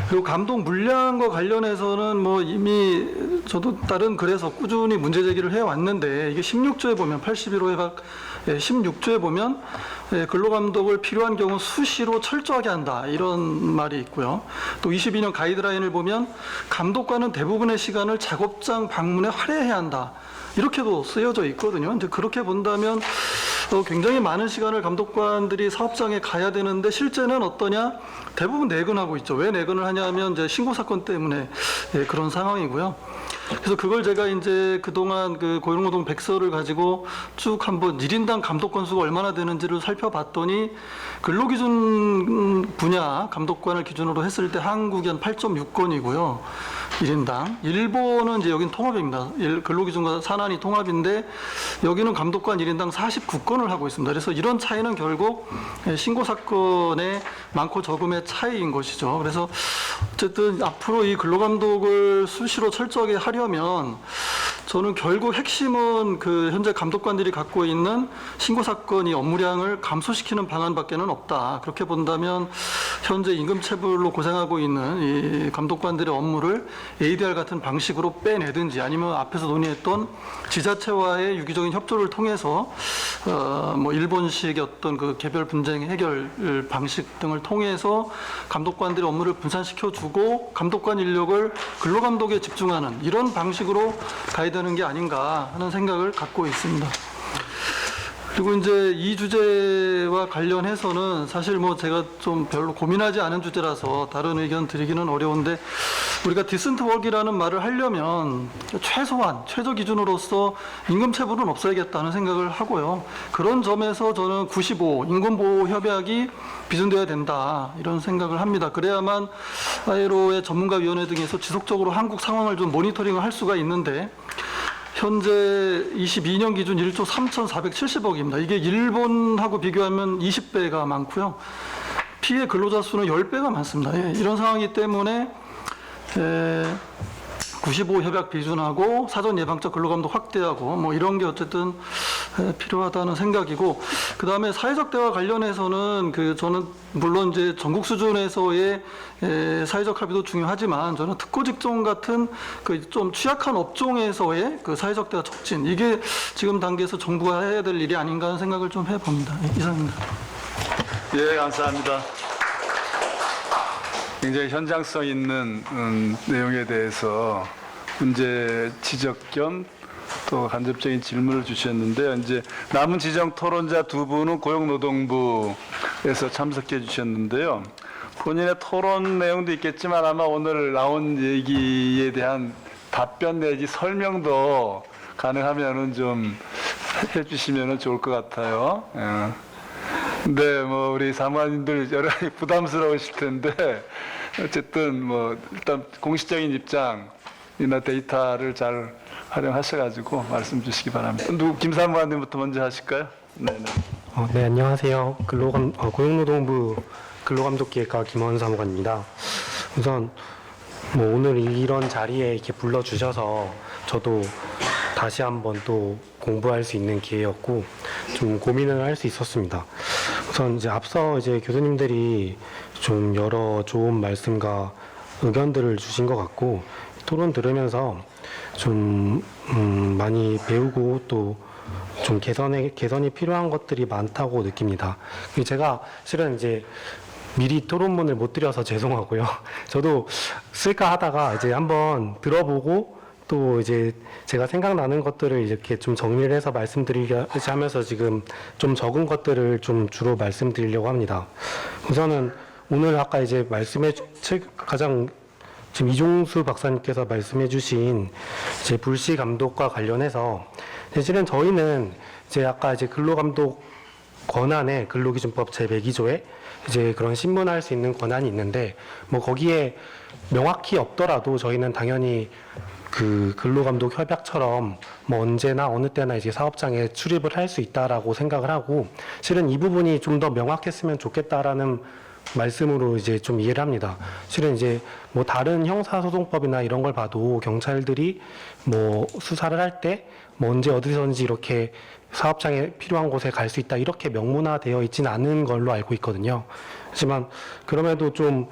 그리고 감독 물량과 관련해서는 뭐 이미 저도 다른 글에서 꾸준히 문제 제기를 해왔는데, 이게 16조에 보면 81호 협약 16조에 보면 근로감독을 필요한 경우 수시로 철저하게 한다 이런 말이 있고요. 또 22년 가이드라인을 보면 감독관은 대부분의 시간을 작업장 방문에 할애해야 한다 이렇게도 쓰여져 있거든요. 이제 그렇게 본다면 굉장히 많은 시간을 감독관들이 사업장에 가야 되는데 실제는 어떠냐? 대부분 내근하고 있죠. 왜 내근을 하냐면 이제 신고 사건 때문에 그런 상황이고요. 그래서 그걸 제가 이제 그동안 그 고용노동 백서를 가지고 쭉 한번 1인당 감독관 수가 얼마나 되는지를 살펴봤더니 근로기준 분야 감독관을 기준으로 했을 때 한국이 한 8.6건이고요. 1인당. 일본은 이제 여긴 통합입니다. 근로기준과 산안이 통합인데 여기는 감독관 1인당 49건을 하고 있습니다. 그래서 이런 차이는 결국 신고사건의 많고 적음의 차이인 것이죠. 그래서 어쨌든 앞으로 이 근로감독을 수시로 철저하게 하려면 저는 결국 핵심은 그 현재 감독관들이 갖고 있는 신고사건 이 업무량을 감소시키는 방안밖에는 없다. 그렇게 본다면 현재 임금체불로 고생하고 있는 이 감독관들의 업무를 ADR 같은 방식으로 빼내든지 아니면 앞에서 논의했던 지자체와의 유기적인 협조를 통해서 뭐 일본식의 어떤 그 개별 분쟁 해결 방식 등을 통해서 감독관들의 업무를 분산시켜주고 감독관 인력을 근로감독에 집중하는 이런 방식으로 가야 되는 게 아닌가 하는 생각을 갖고 있습니다. 그리고 이제 이 주제와 관련해서는 사실 뭐 제가 좀 별로 고민하지 않은 주제라서 다른 의견 드리기는 어려운데, 우리가 디센트 워크라는 말을 하려면 최소한 최저 기준으로서 임금 체불은 없어야겠다는 생각을 하고요. 그런 점에서 저는 95 임금보호 협약이 비준되어야 된다 이런 생각을 합니다. 그래야만 ILO의 전문가위원회 등에서 지속적으로 한국 상황을 좀 모니터링을 할 수가 있는데, 현재 22년 기준 1조 3,470억입니다. 이게 일본하고 비교하면 20배가 많고요. 피해 근로자 수는 10배가 많습니다. 예, 이런 상황이기 때문에 95 협약 비준하고 사전 예방적 근로감독 확대하고 뭐 이런 게 어쨌든 필요하다는 생각이고, 그 다음에 사회적 대화 관련해서는 저는 물론 이제 전국 수준에서의 사회적 합의도 중요하지만, 저는 특고 직종 같은 그 좀 취약한 업종에서의 그 사회적 대화 촉진, 이게 지금 단계에서 정부가 해야 될 일이 아닌가 하는 생각을 좀 해봅니다. 이상입니다. 예, 감사합니다. 굉장히 현장성 있는 내용에 대해서 문제 지적 겸 또 간접적인 질문을 주셨는데요. 이제 남은 지정 토론자 두 분은 고용노동부에서 참석해 주셨는데요. 본인의 토론 내용도 있겠지만 아마 오늘 나온 얘기에 대한 답변 내지 설명도 가능하면은 좀 해주시면은 좋을 것 같아요. 네, 뭐 우리 사무관님들 여러 가지 부담스러우실 텐데 어쨌든 뭐 일단 공식적인 입장이나 데이터를 잘 활용하셔가지고 말씀 주시기 바랍니다. 김 사무관님부터 먼저 하실까요? 네. 네, 안녕하세요. 고용노동부 근로감독기획과 김원 사무관입니다. 우선 뭐 오늘 이런 자리에 이렇게 불러주셔서 저도 다시 한번 또 공부할 수 있는 기회였고 좀 고민을 할 수 있었습니다. 우선 이제 앞서 이제 교수님들이 좀 여러 좋은 말씀과 의견들을 주신 것 같고, 토론 들으면서 좀 많이 배우고 또 좀 개선이 필요한 것들이 많다고 느낍니다. 그리고 제가 실은 이제 미리 토론문을 못 드려서 죄송하고요. 저도 쓸까 하다가 이제 한번 들어보고 또 이제 제가 생각나는 것들을 이렇게 좀 정리를 해서 말씀드리려고 하면서 지금 좀 적은 것들을 좀 주로 말씀드리려고 합니다. 우선은 오늘 아까 이제 가장 지금 이종수 박사님께서 말씀해 주신 이제 불시 감독과 관련해서 사실은 저희는 이제 아까 이제 근로감독 권한에 근로기준법 제102조에 이제 그런 신문할 수 있는 권한이 있는데, 뭐 거기에 명확히 없더라도 저희는 당연히 그 근로감독 협약처럼 뭐 언제나 어느 때나 이제 사업장에 출입을 할 수 있다라고 생각을 하고, 실은 이 부분이 좀 더 명확했으면 좋겠다라는 말씀으로 이제 좀 이해를 합니다. 실은 이제 뭐 다른 형사소송법이나 이런 걸 봐도 경찰들이 뭐 수사를 할 때 뭐 언제 어디서든지 이렇게 사업장에 필요한 곳에 갈 수 있다 이렇게 명문화되어 있지는 않은 걸로 알고 있거든요. 하지만 그럼에도 좀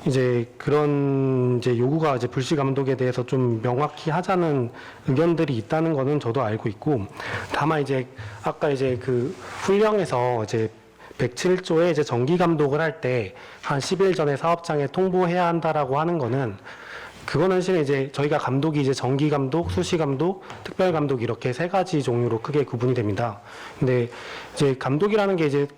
이제 그런 이제 요구가 이제 불시 감독에 대해서 좀 명확히 하자는 의견들이 있다는 거는 저도 알고 있고, 다만 이제 아까 이제 그 훈령에서 이제 107조에 이제 정기 감독을 할 때 한 10일 전에 사업장에 통보해야 한다라고 하는 거는, 그거는 실은 이제 저희가 감독이 이제 정기 감독, 수시 감독, 특별 감독 이렇게 세 가지 종류로 크게 구분이 됩니다. 근데 이제 감독이라는 게 이제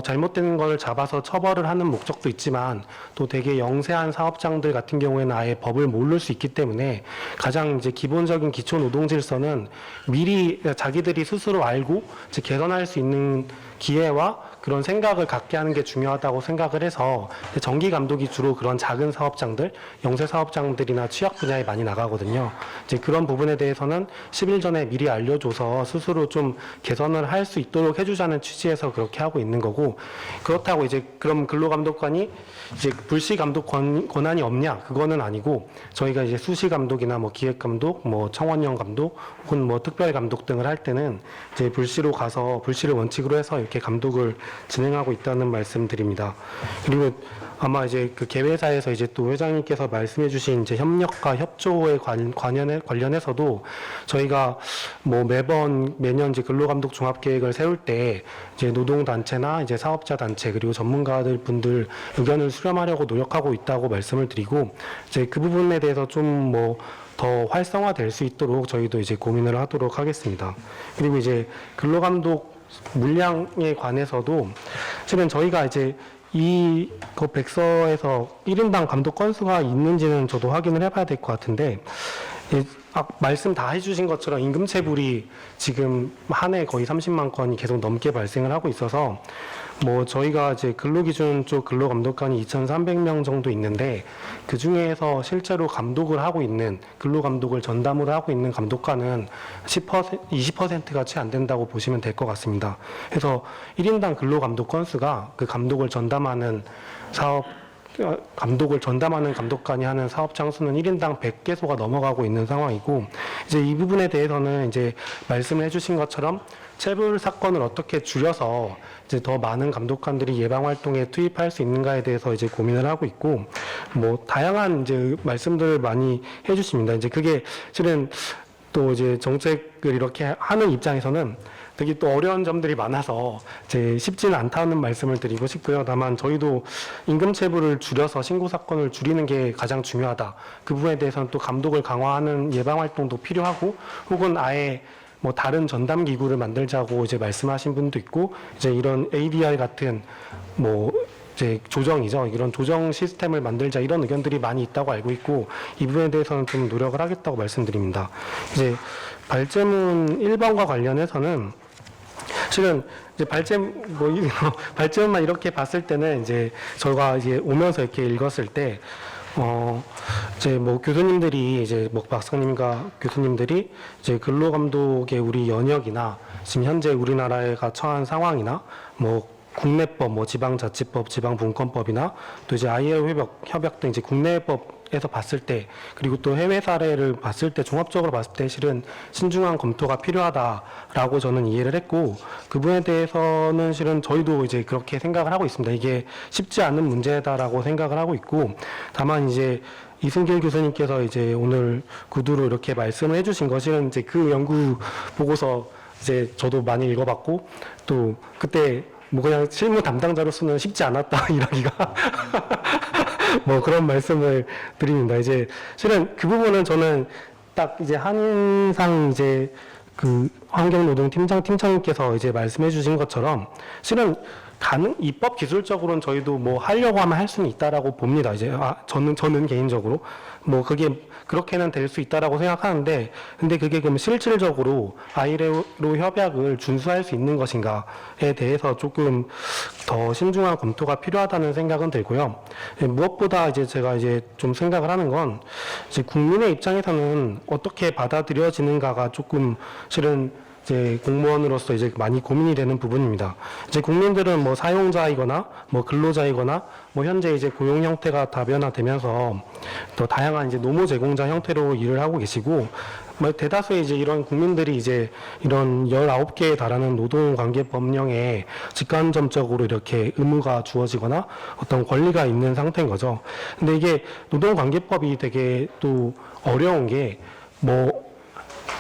잘못된 걸 잡아서 처벌을 하는 목적도 있지만, 또 되게 영세한 사업장들 같은 경우에는 아예 법을 모를 수 있기 때문에 가장 이제 기본적인 기초 노동 질서는 미리 자기들이 스스로 알고 이제 개선할 수 있는 기회와 그런 생각을 갖게 하는 게 중요하다고 생각을 해서 정기 감독이 주로 그런 작은 사업장들, 영세 사업장들이나 취약 분야에 많이 나가거든요. 이제 그런 부분에 대해서는 10일 전에 미리 알려줘서 스스로 좀 개선을 할 수 있도록 해주자는 취지에서 그렇게 하고 있는 거고, 그렇다고 이제 그럼 근로감독관이 이제 불시 감독 권한이 없냐? 그거는 아니고, 저희가 이제 수시 감독이나 뭐 기획 감독, 뭐 청원형 감독, 혹은 뭐 특별 감독 등을 할 때는 이제 불시로 가서 불시를 원칙으로 해서 이렇게 감독을 진행하고 있다는 말씀드립니다. 그리고 아마 이제 그 개회사에서 이제 또 회장님께서 말씀해주신 이제 협력과 협조에 관련해서도 저희가 뭐 매년 이제 근로감독 종합계획을 세울 때 이제 노동단체나 이제 사업자 단체 그리고 전문가들 분들 의견을 수렴하려고 노력하고 있다고 말씀을 드리고, 이제 그 부분에 대해서 좀 뭐 더 활성화될 수 있도록 저희도 이제 고민을 하도록 하겠습니다. 그리고 이제 근로감독 물량에 관해서도 실은 저희가 이제 그 백서에서 1인당 감독 건수가 있는지는 저도 확인을 해봐야 될 것 같은데, 말씀 다 해주신 것처럼 임금체불이 지금 한 해 거의 30만 건이 계속 넘게 발생을 하고 있어서 뭐 저희가 이제 근로기준 쪽 근로감독관이 2,300명 정도 있는데 그 중에서 실제로 감독을 하고 있는 근로감독을 전담으로 하고 있는 감독관은 20%가 채 안 된다고 보시면 될 것 같습니다. 그래서 1인당 근로감독 건수가 그 감독을 전담하는 감독관이 하는 사업 장수는 1인당 100개소가 넘어가고 있는 상황이고, 이제 이 부분에 대해서는 이제 말씀을 해주신 것처럼 체불 사건을 어떻게 줄여서 이제 더 많은 감독관들이 예방 활동에 투입할 수 있는가에 대해서 이제 고민을 하고 있고, 뭐 다양한 이제 말씀들을 많이 해주십니다. 이제 그게 실은 또 이제 정책을 이렇게 하는 입장에서는 되게 또 어려운 점들이 많아서 이제 쉽지는 않다는 말씀을 드리고 싶고요. 다만 저희도 임금체불을 줄여서 신고 사건을 줄이는 게 가장 중요하다. 그 부분에 대해서는 또 감독을 강화하는 예방 활동도 필요하고, 혹은 아예 뭐 다른 전담 기구를 만들자고 이제 말씀하신 분도 있고, 이제 이런 ADR 같은 뭐 이제 조정이죠. 이런 조정 시스템을 만들자, 이런 의견들이 많이 있다고 알고 있고, 이 부분에 대해서는 좀 노력을 하겠다고 말씀드립니다. 이제 발제문 1번과 관련해서는 실은 이제 발제문만 이렇게 봤을 때는 이제 저가 이제 오면서 이렇게 읽었을 때 이제 뭐 교수님들이 이제 뭐 박사님과 교수님들이 이제 근로감독의 우리 연역이나 지금 현재 우리나라가 처한 상황이나 뭐 국내법, 뭐 지방자치법, 지방분권법이나 또 이제 ILO 협약 등 이제 국내법에서 봤을 때, 그리고 또 해외 사례를 봤을 때, 종합적으로 봤을 때 실은 신중한 검토가 필요하다라고 저는 이해를 했고, 그 부분에 대해서는 실은 저희도 이제 그렇게 생각을 하고 있습니다. 이게 쉽지 않은 문제다라고 생각을 하고 있고, 다만 이제 이승길 교수님께서 이제 오늘 구두로 이렇게 말씀을 해주신 것은 이제 그 연구 보고서 이제 저도 많이 읽어봤고, 또 그때 뭐 그냥 실무 담당자로서는 쉽지 않았다 이러기가 뭐 그런 말씀을 드립니다. 이제 실은 그 부분은 저는 딱 이제 한인상 이제 그 환경노동팀장님께서 이제 말씀해 주신 것처럼 실은 입법 기술적으로는 저희도 뭐 하려고 하면 할 수는 있다라고 봅니다. 이제 저는 개인적으로 뭐 그게 그렇게는 될 수 있다라고 생각하는데, 근데 그게 그럼 실질적으로 ILO 협약을 준수할 수 있는 것인가에 대해서 조금 더 신중한 검토가 필요하다는 생각은 들고요. 무엇보다 이제 제가 이제 좀 생각을 하는 건 이제 국민의 입장에서는 어떻게 받아들여지는가가 조금 실은 이제 공무원으로서 이제 많이 고민이 되는 부분입니다. 이제 국민들은 뭐 사용자이거나 뭐 근로자이거나 뭐 현재 이제 고용 형태가 다변화되면서 또 다양한 이제 노무 제공자 형태로 일을 하고 계시고, 뭐 대다수의 이제 이런 국민들이 이제 이런 19개에 달하는 노동관계 법령에 직간접적으로 이렇게 의무가 주어지거나 어떤 권리가 있는 상태인 거죠. 근데 이게 노동관계법이 되게 또 어려운 게 뭐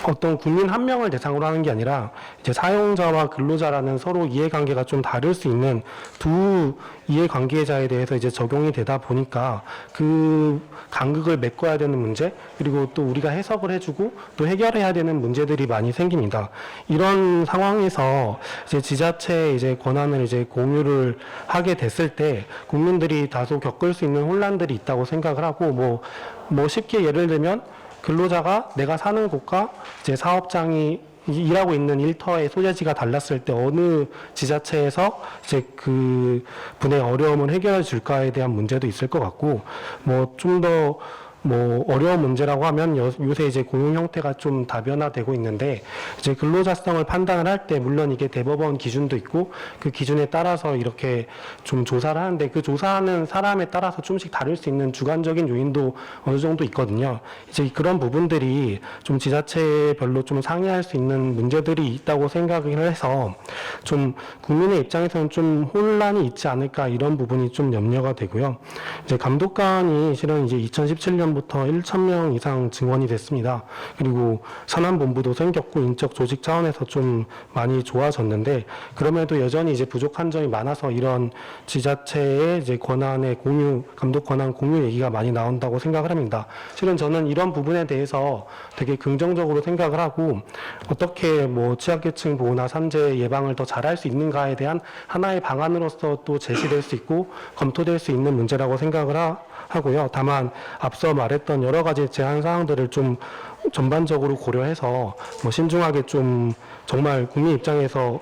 어떤 국민 한 명을 대상으로 하는 게 아니라 이제 사용자와 근로자라는 서로 이해관계가 좀 다를 수 있는 두 이해관계자에 대해서 이제 적용이 되다 보니까 그 간극을 메꿔야 되는 문제, 그리고 또 우리가 해석을 해주고 또 해결해야 되는 문제들이 많이 생깁니다. 이런 상황에서 이제 지자체의 이제 권한을 이제 공유를 하게 됐을 때 국민들이 다소 겪을 수 있는 혼란들이 있다고 생각을 하고, 뭐 쉽게 예를 들면 근로자가 내가 사는 곳과 이제 사업장이 일하고 있는 일터의 소재지가 달랐을 때 어느 지자체에서 이제 그 분의 어려움을 해결해 줄까에 대한 문제도 있을 것 같고, 뭐 좀 더 뭐 어려운 문제라고 하면 요새 이제 고용 형태가 좀 다변화되고 있는데, 이제 근로자성을 판단을 할 때 물론 이게 대법원 기준도 있고 그 기준에 따라서 이렇게 좀 조사를 하는데, 그 조사하는 사람에 따라서 좀씩 다를 수 있는 주관적인 요인도 어느 정도 있거든요. 이제 그런 부분들이 좀 지자체별로 좀 상의할 수 있는 문제들이 있다고 생각을 해서 좀 국민의 입장에서는 좀 혼란이 있지 않을까, 이런 부분이 좀 염려가 되고요. 이제 감독관이 실은 이제 2017년 2017년부터 1,000명 이상 증원이 됐습니다. 그리고 산안본부도 생겼고 인적 조직 차원에서 좀 많이 좋아졌는데 그럼에도 여전히 이제 부족한 점이 많아서 이런 지자체의 이제 권한의 공유, 감독 권한 공유 얘기가 많이 나온다고 생각을 합니다. 실은 저는 이런 부분에 대해서 되게 긍정적으로 생각을 하고 어떻게 뭐 취약계층 보호나 산재 예방을 더 잘할 수 있는가에 대한 하나의 방안으로서 또 제시될 수 있고 검토될 수 있는 문제라고 생각을 하고요. 다만 앞서 말했던 여러 가지 제한 사항들을 좀 전반적으로 고려해서 뭐 신중하게 좀 정말 국민 입장에서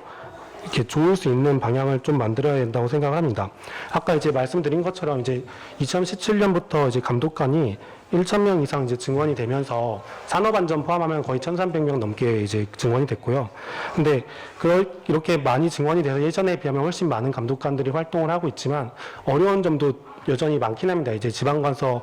이렇게 좋을 수 있는 방향을 좀 만들어야 된다고 생각을 합니다. 아까 이제 말씀드린 것처럼 이제 2017년부터 이제 감독관이 1,000명 이상 이제 증원이 되면서 산업안전 포함하면 거의 1,300명 넘게 이제 증원이 됐고요. 근데 이렇게 많이 증원이 돼서 예전에 비하면 훨씬 많은 감독관들이 활동을 하고 있지만 어려운 점도 여전히 많긴 합니다. 이제 지방 가서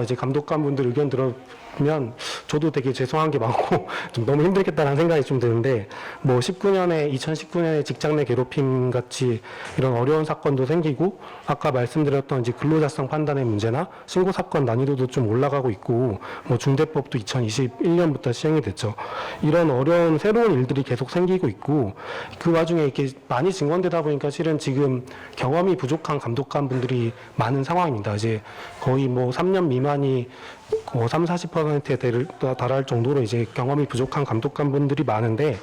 이제 감독관분들 의견 들으면 저도 되게 죄송한 게 많고 좀 너무 힘들겠다는 생각이 좀 드는데 뭐 2019년에 직장 내 괴롭힘 같이 이런 어려운 사건도 생기고 아까 말씀드렸던 이제 근로자성 판단의 문제나 신고 사건 난이도도 좀 올라가고 있고 뭐 중대법도 2021년부터 시행이 됐죠. 이런 어려운 새로운 일들이 계속 생기고 있고 그 와중에 이렇게 많이 증원되다 보니까 실은 지금 경험이 부족한 감독관분들이 많은 상황입니다. 이제 거의 뭐 3년 미만이 30-40%에 달할 정도로 이제 경험이 부족한 감독관분들이 많은데,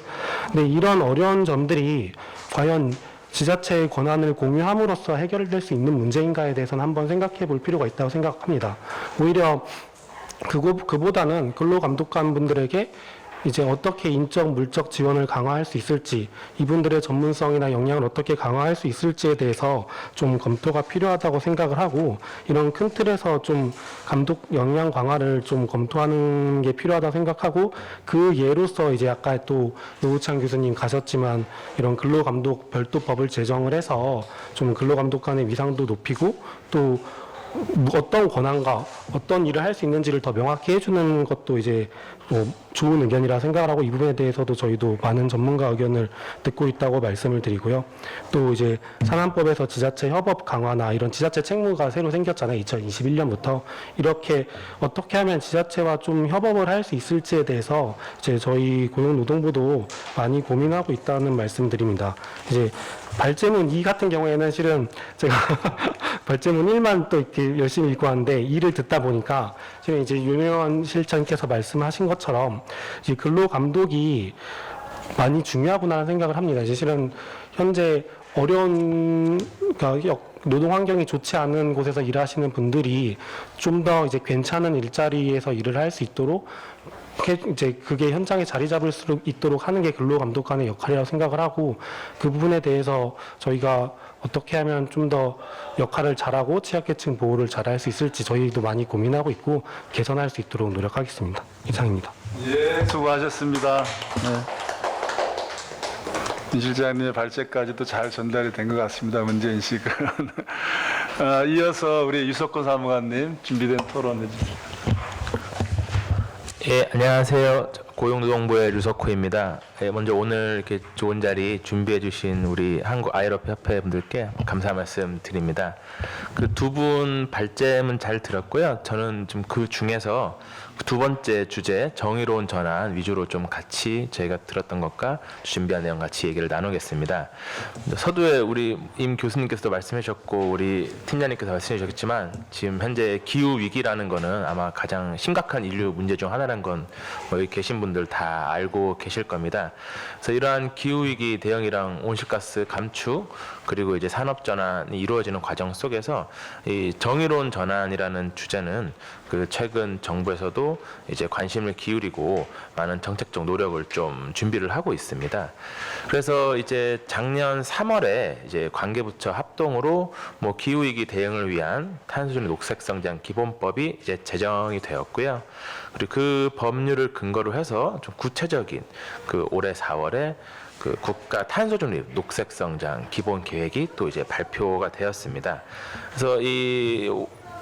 근데 이런 어려운 점들이 과연 지자체의 권한을 공유함으로써 해결될 수 있는 문제인가에 대해서는 한번 생각해 볼 필요가 있다고 생각합니다. 오히려 그보다는 근로감독관분들에게 이제 어떻게 인적, 물적 지원을 강화할 수 있을지, 이분들의 전문성이나 역량을 어떻게 강화할 수 있을지에 대해서 좀 검토가 필요하다고 생각을 하고, 이런 큰 틀에서 좀 감독 역량 강화를 좀 검토하는 게 필요하다고 생각하고, 그 예로서 이제 아까 또 노우찬 교수님 가셨지만 이런 근로감독 별도법을 제정을 해서 좀 근로감독관의 위상도 높이고 또 어떤 권한과 어떤 일을 할 수 있는지를 더 명확히 해주는 것도 이제 뭐 좋은 의견이라 생각을 하고, 이 부분에 대해서도 저희도 많은 전문가 의견을 듣고 있다고 말씀을 드리고요. 또 이제 산안법에서 지자체 협업 강화나 이런 지자체 책무가 새로 생겼잖아요. 2021년부터. 이렇게 어떻게 하면 지자체와 좀 협업을 할 수 있을지에 대해서 이제 저희 고용노동부도 많이 고민하고 있다는 말씀드립니다. 이제 발제문 2 같은 경우에는 실은 제가 발제문 1만 또 이렇게 열심히 읽고 왔는데 2를 듣다 보니까 지금 이제 윤혜원 실장께서 말씀하신 것처럼 이제 근로감독이 많이 중요하구나 생각을 합니다. 이제 실은 현재 어려운 그러니까 노동 환경이 좋지 않은 곳에서 일하시는 분들이 좀 더 이제 괜찮은 일자리에서 일을 할 수 있도록 이제 그게 현장에 자리 잡을 수 있도록 하는 게 근로감독관의 역할이라고 생각을 하고, 그 부분에 대해서 저희가 어떻게 하면 좀 더 역할을 잘하고 취약계층 보호를 잘할 수 있을지 저희도 많이 고민하고 있고 개선할 수 있도록 노력하겠습니다. 이상입니다. 예, 수고하셨습니다. 이 실장님의 발제까지도 잘 전달이 된 것 같습니다. 문제인식은. 이어서 우리 유석권 사무관님 준비된 토론해 주십시오. 예, 안녕하세요. 고용노동부의 류석호입니다. 예, 먼저 오늘 이렇게 좋은 자리 준비해 주신 우리 한국 아이러프 협회 분들께 감사 말씀 드립니다. 그 두 분 발제문 잘 들었고요. 저는 좀 그 중에서 두 번째 주제 정의로운 전환 위주로 좀 같이 저희가 들었던 것과 준비한 내용 같이 얘기를 나누겠습니다. 서두에 우리 임 교수님께서도 말씀해 주셨고 우리 팀장님께서 말씀해 주셨지만 지금 현재 기후 위기라는 거는 아마 가장 심각한 인류 문제 중 하나라는 건 뭐 여기 계신 분들 다 알고 계실 겁니다. 그래서 이러한 기후 위기 대응이랑 온실가스 감축 그리고 이제 산업 전환이 이루어지는 과정 속에서 이 정의로운 전환이라는 주제는 그 최근 정부에서도 이제 관심을 기울이고 많은 정책적 노력을 좀 준비를 하고 있습니다. 그래서 이제 작년 3월에 이제 관계부처 합동으로 뭐 기후위기 대응을 위한 탄소중 녹색성장 기본법이 이제 제정이 되었고요. 그리고 그 법률을 근거로 해서 좀 구체적인 그 올해 4월에 그 국가 탄소 중립 녹색성장 기본 계획이 또 이제 발표가 되었습니다. 그래서 이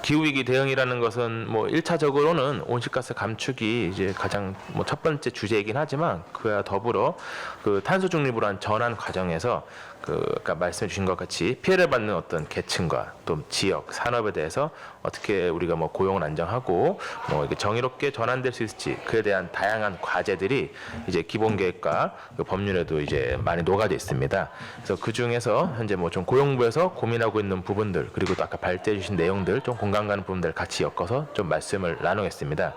기후위기 대응이라는 것은 뭐 1차적으로는 온실가스 감축이 이제 가장 뭐 첫 번째 주제이긴 하지만 그와 더불어 그 탄소 중립으로 한 전환 과정에서 아까 말씀해 주신 것 같이 피해를 받는 어떤 계층과 또 지역, 산업에 대해서 어떻게 우리가 뭐 고용을 안정하고 뭐 이렇게 정의롭게 전환될 수 있을지 그에 대한 다양한 과제들이 이제 기본 계획과 그 법률에도 이제 많이 녹아져 있습니다. 그래서 그 중에서 현재 뭐 좀 고용부에서 고민하고 있는 부분들 그리고 또 아까 발제해 주신 내용들 좀 공감 가는 부분들 같이 엮어서 좀 말씀을 나누겠습니다.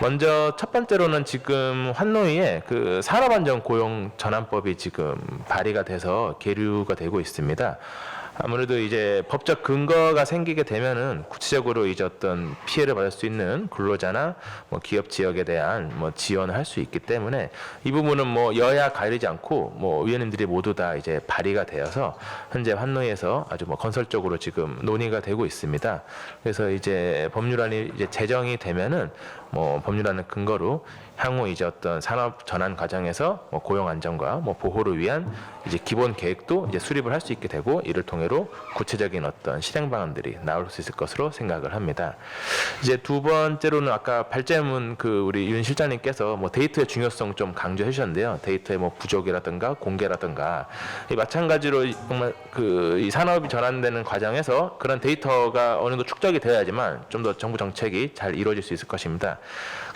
먼저 첫 번째로는 지금 환노위에 그 산업안전고용전환법이 지금 발의가 돼서 계류가 되고 있습니다. 아무래도 이제 법적 근거가 생기게 되면은 구체적으로 이제 어떤 피해를 받을 수 있는 근로자나 뭐 기업 지역에 대한 뭐 지원을 할 수 있기 때문에 이 부분은 뭐 여야 가리지 않고 뭐 위원님들이 모두 다 이제 발의가 되어서 현재 환노위에서 아주 뭐 건설적으로 지금 논의가 되고 있습니다. 그래서 이제 법률안이 이제 제정이 되면은 뭐 법률안을 근거로 향후 이제 어떤 산업 전환 과정에서 뭐 고용 안정과 뭐 보호를 위한 이제 기본 계획도 이제 수립을 할 수 있게 되고 이를 통해로 구체적인 어떤 실행 방안들이 나올 수 있을 것으로 생각을 합니다. 이제 두 번째로는 아까 발제문 그 우리 윤 실장님께서 뭐 데이터의 중요성 좀 강조해 주셨는데요. 데이터의 뭐 부족이라든가 공개라든가 이 마찬가지로 정말 그 이 산업이 전환되는 과정에서 그런 데이터가 어느 정도 축적이 되어야지만 좀 더 정부 정책이 잘 이루어질 수 있을 것입니다.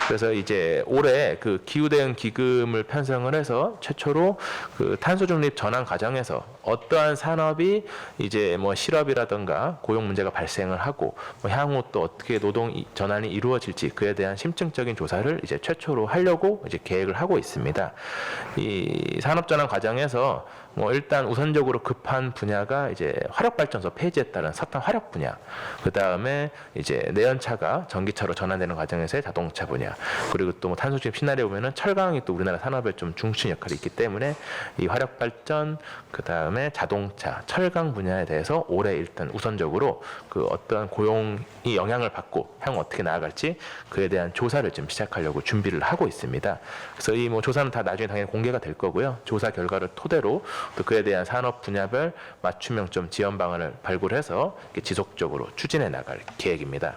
그래서 이제 올해 그 기후대응 기금을 편성을 해서 최초로 그 탄소 중립 전환 과정에서 어떠한 산업이 이제 뭐 실업이라든가 고용 문제가 발생을 하고 뭐 향후 또 어떻게 노동 전환이 이루어질지 그에 대한 심층적인 조사를 이제 최초로 하려고 이제 계획을 하고 있습니다. 이 산업 전환 과정에서 뭐 일단 우선적으로 급한 분야가 이제 화력발전소 폐지에 따른 석탄 화력 분야, 그 다음에 이제 내연차가 전기차로 전환되는 과정에서의 자동차 분야, 그리고 또 뭐 탄소 중립 시나리오 보면은 철강이 또 우리나라 산업의 좀 중심 역할이 있기 때문에 이 화력발전, 그 다음에 자동차, 철강 분야에 대해서 올해 일단 우선적으로 그 어떠한 고용이 영향을 받고 향후 어떻게 나아갈지 그에 대한 조사를 좀 시작하려고 준비를 하고 있습니다. 그래서 이 뭐 조사는 다 나중에 당연히 공개가 될 거고요. 조사 결과를 토대로 또 그에 대한 산업 분야별 맞춤형 좀 지원 방안을 발굴해서 지속적으로 추진해 나갈 계획입니다.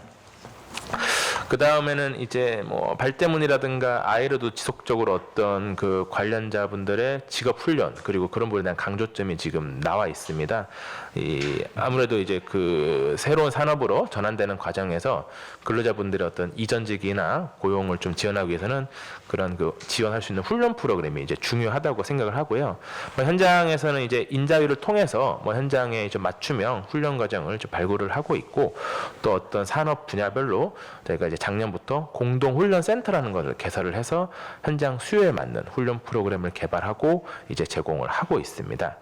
그 다음에는 이제 뭐 발대문이라든가 아이로도 지속적으로 어떤 그 관련자분들의 직업 훈련 그리고 그런 부분에 대한 강조점이 지금 나와 있습니다. 이 아무래도 이제 그 새로운 산업으로 전환되는 과정에서 근로자분들의 어떤 이전직이나 고용을 좀 지원하기 위해서는 그런 그 지원할 수 있는 훈련 프로그램이 이제 중요하다고 생각을 하고요. 뭐 현장에서는 이제 인자위를 통해서 뭐 현장에 좀 맞춤형 훈련 과정을 좀 발굴을 하고 있고 또 어떤 산업 분야별로 저희가 이제 작년부터 공동훈련센터라는 것을 개설을 해서 현장 수요에 맞는 훈련 프로그램을 개발하고 이제 제공을 하고 있습니다.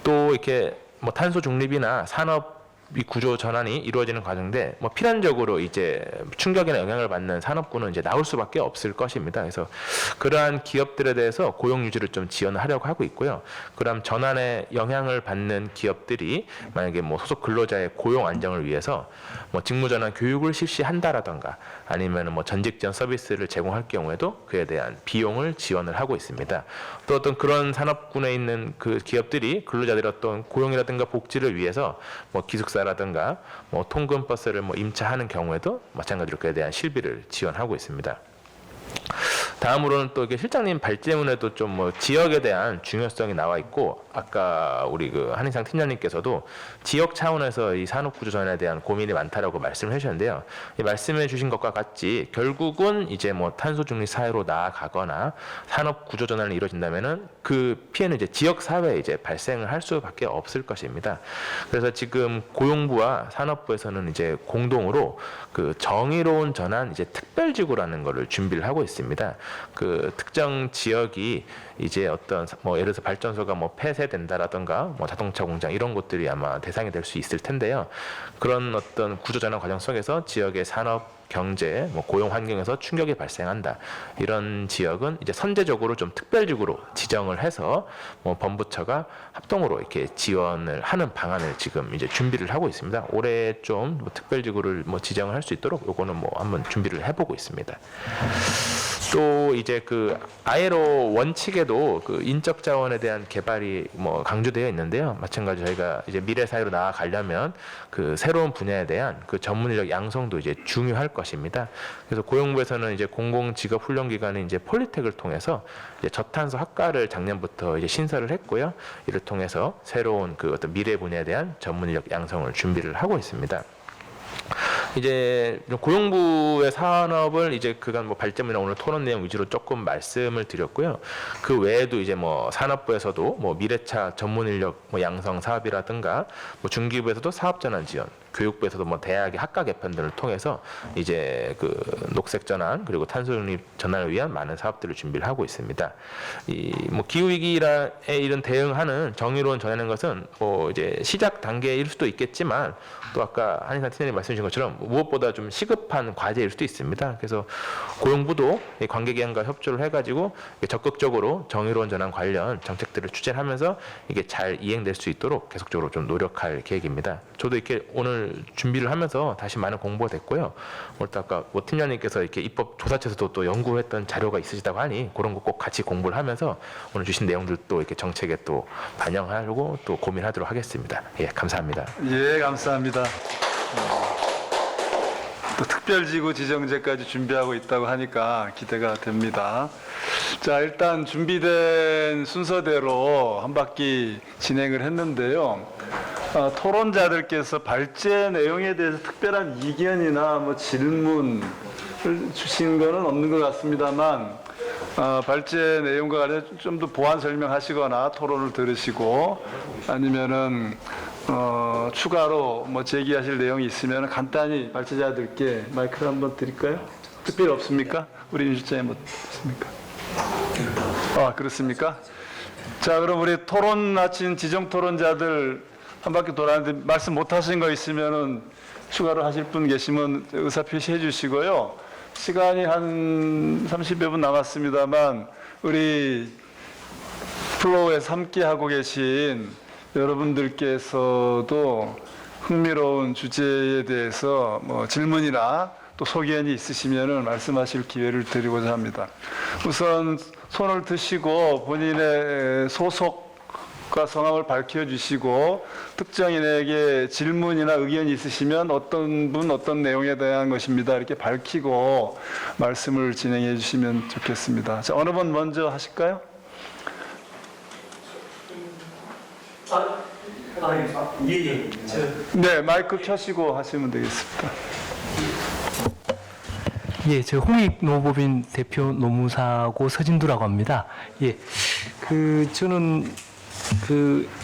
또 이렇게 뭐 탄소 중립이나 산업 이 구조 전환이 이루어지는 과정인데 뭐 필연적으로 이제 충격이나 영향을 받는 산업군은 이제 나올 수밖에 없을 것입니다. 그래서 그러한 기업들에 대해서 고용 유지를 좀 지원을 하려고 하고 있고요. 그럼 전환에 영향을 받는 기업들이 만약에 뭐 소속 근로자의 고용 안정을 위해서 뭐 직무 전환 교육을 실시한다라던가 아니면 뭐 전직 지원 서비스를 제공할 경우에도 그에 대한 비용을 지원을 하고 있습니다. 또 어떤 그런 산업군에 있는 그 기업들이 근로자들의 어떤 고용이라든가 복지를 위해서 뭐 기숙사라든가 뭐 통근 버스를 뭐 임차하는 경우에도 마찬가지로 그에 대한 실비를 지원하고 있습니다. 다음으로는 또 이게 실장님 발제문에도 좀 뭐 지역에 대한 중요성이 나와 있고 아까 우리 그 한인상 팀장님께서도 지역 차원에서 이 산업 구조 전환에 대한 고민이 많다라고 말씀을 해주셨는데요. 이 말씀해 주신 것과 같이 결국은 이제 뭐 탄소 중립 사회로 나아가거나 산업 구조 전환이 이루어진다면은 그 피해는 이제 지역 사회에 이제 발생을 할 수밖에 없을 것입니다. 그래서 지금 고용부와 산업부에서는 이제 공동으로 그 정의로운 전환 이제 특별지구라는 거를 준비를 하고 있습니다. 그 특정 지역이 이제 어떤 뭐 예를 들어서 발전소가 뭐 폐쇄된다라던가 뭐 자동차 공장 이런 것들이 아마 대상이 될 수 있을 텐데요. 그런 어떤 구조 전환 과정 속에서 지역의 산업 경제, 뭐 고용 환경에서 충격이 발생한다. 이런 지역은 이제 선제적으로 좀 특별지구로 지정을 해서 뭐 범부처가 합동으로 이렇게 지원을 하는 방안을 지금 이제 준비를 하고 있습니다. 올해 좀 뭐 특별지구를 뭐 지정을 할 수 있도록 요거는 뭐 한번 준비를 해보고 있습니다. 또 이제 그 ILO 원칙에도 그 인적 자원에 대한 개발이 뭐 강조되어 있는데요. 마찬가지로 저희가 이제 미래 사회로 나아가려면 그 새로운 분야에 대한 그 전문 인력 양성도 이제 중요할 것입니다. 그래서 고용부에서는 이제 공공 직업 훈련 기관인 이제 폴리텍을 통해서 이제 저탄소 학과를 작년부터 이제 신설을 했고요. 이를 통해서 새로운 그 어떤 미래 분야에 대한 전문 인력 양성을 준비를 하고 있습니다. 이제 고용부의 산업을 이제 그간 뭐 발제문이나 오늘 토론 내용 위주로 조금 말씀을 드렸고요. 그 외에도 이제 뭐 산업부에서도 뭐 미래차 전문 인력 뭐 양성 사업이라든가 뭐 중기부에서도 사업 전환 지원, 교육부에서도 뭐 대학의 학과 개편 등을 통해서 이제 그 녹색 전환 그리고 탄소 중립 전환을 위한 많은 사업들을 준비를 하고 있습니다. 이 뭐 기후 위기에 이런 대응하는 정의로운 전환인 것은 뭐 이제 시작 단계일 수도 있겠지만 또 아까 한인상 팀장님 말씀 주신 것처럼 무엇보다 좀 시급한 과제일 수도 있습니다. 그래서 고용부도 이 관계기관과 협조를 해가지고 적극적으로 정의로운 전환 관련 정책들을 추진하면서 이게 잘 이행될 수 있도록 계속적으로 좀 노력할 계획입니다. 저도 이렇게 오늘 준비를 하면서 다시 많은 공부가 됐고요. 오늘 또 아까 뭐 팀장님께서 이렇게 입법 조사처에서도 또 연구했던 자료가 있으시다고 하니 그런 거 꼭 같이 공부를 하면서 오늘 주신 내용들도 이렇게 정책에 또 반영하려고 또 고민하도록 하겠습니다. 예, 감사합니다. 예, 감사합니다. 또 특별지구 지정제까지 준비하고 있다고 하니까 기대가 됩니다. 자, 일단 준비된 순서대로 한 바퀴 진행을 했는데요. 토론자들께서 발제 내용에 대해서 특별한 이견이나 뭐 질문을 주신 거는 없는 것 같습니다만 발제 내용과 관련 좀 더 보완 설명하시거나 토론을 들으시고 아니면은 추가로 뭐 제기하실 내용이 있으면 간단히 발제자들께 마이크를 한번 드릴까요? 특별히 없습니까? 우리 민주자에 뭐 있습니까? 그렇습니까? 자, 그럼 우리 토론 마친 지정 토론자들 한 바퀴 돌았는데 말씀 못 하신 거 있으면은 추가로 하실 분 계시면 의사 표시해 주시고요. 시간이 한 30여 분 남았습니다만 우리 플로우에서 함께 하고 계신 여러분들께서도 흥미로운 주제에 대해서 뭐 질문이나 또 소견이 있으시면은 말씀하실 기회를 드리고자 합니다. 우선 손을 드시고 본인의 소속과 성함을 밝혀주시고 특정인에게 질문이나 의견이 있으시면 어떤 분 어떤 내용에 대한 것입니다 이렇게 밝히고 말씀을 진행해 주시면 좋겠습니다. 자, 어느 분 먼저 하실까요? 네, 마이크 켜시고 하시면 되겠습니다. 예, 저 홍익노법인 대표 노무사고 서진두라고 합니다. 예, 저는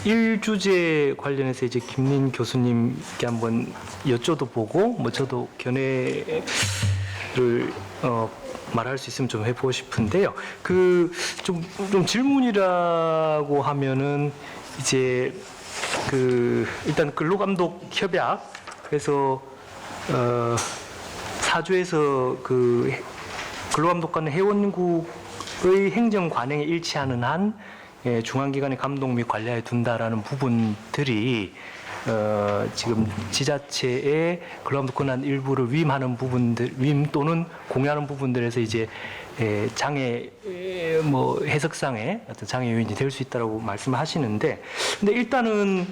일주제 관련해서 이제 김린 교수님께 한번 여쭤도 보고, 뭐 저도 견해를 말할 수 있으면 좀 해보고 싶은데요. 좀 질문이라고 하면은 이제 일단 근로감독 협약, 그래서 사주에서 근로감독관은 회원국의 행정 관행에 일치하는 한 중앙기관의 감독 및 관리하에 둔다라는 부분들이 지금 지자체의 근로감독 권한 일부를 위임하는 부분들, 위임 또는 공유하는 부분들에서 이제 장애 뭐 해석상의 어떤 장애 요인이 될 수 있다라고 말씀하시는데, 근데 일단은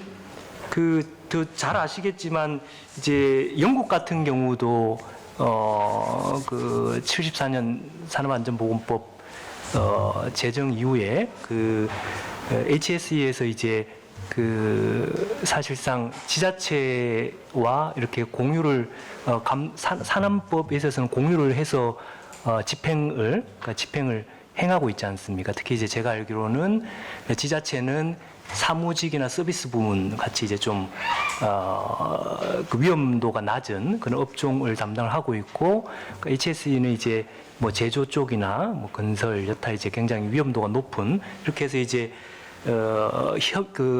더 잘 아시겠지만 이제 영국 같은 경우도 74년 산업안전보건법 제정 이후에 HSE에서 이제 사실상 지자체와 이렇게 공유를 산업법에 있어서는 공유를 해서 집행을 행하고 있지 않습니까? 특히 이제 제가 알기로는 지자체는 사무직이나 서비스 부문 같이 이제 좀 위험도가 낮은 그런 업종을 담당을 하고 있고, HSE는 이제 뭐 제조 쪽이나 뭐 건설 여타 이제 굉장히 위험도가 높은, 이렇게 해서 이제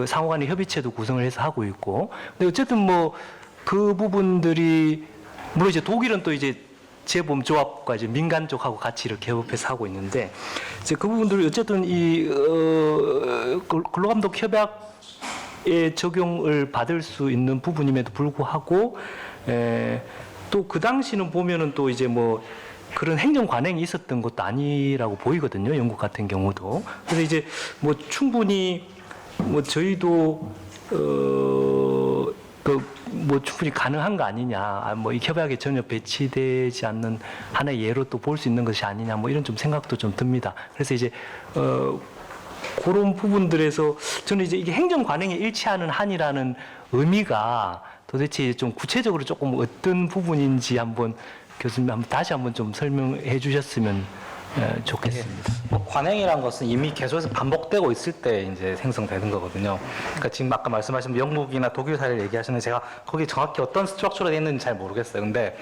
상호 간의 협의체도 구성을 해서 하고 있고, 근데 어쨌든 뭐 그 부분들이 물론 이제 독일은 또 이제 재범조합과 이제 민간 쪽하고 같이 이렇게 협업해서 하고 있는데, 이제 그 부분들이 어쨌든 이 근로감독 협약의 적용을 받을 수 있는 부분임에도 불구하고 또 그 당시는 보면은 또 이제 뭐 그런 행정 관행이 있었던 것도 아니라고 보이거든요. 영국 같은 경우도. 그래서 이제 뭐 충분히 뭐 저희도 뭐 충분히 가능한 거 아니냐, 뭐 이 협약에 전혀 배치되지 않는 하나의 예로 또 볼 수 있는 것이 아니냐, 뭐 이런 좀 생각도 좀 듭니다. 그래서 이제 그런 부분들에서 저는 이제 이게 행정 관행에 일치하는 한이라는 의미가 도대체 좀 구체적으로 조금 어떤 부분인지 한번 교수님 다시 한번 좀 설명해 주셨으면 좋겠습니다. 뭐 관행이란 것은 이미 계속해서 반복되고 있을 때 이제 생성되는 거거든요. 그러니까 지금 아까 말씀하신 영국이나 독일 사례를 얘기하셨는데 제가 거기 정확히 어떤 스트럭처로 되어 있는지 잘 모르겠어요. 근데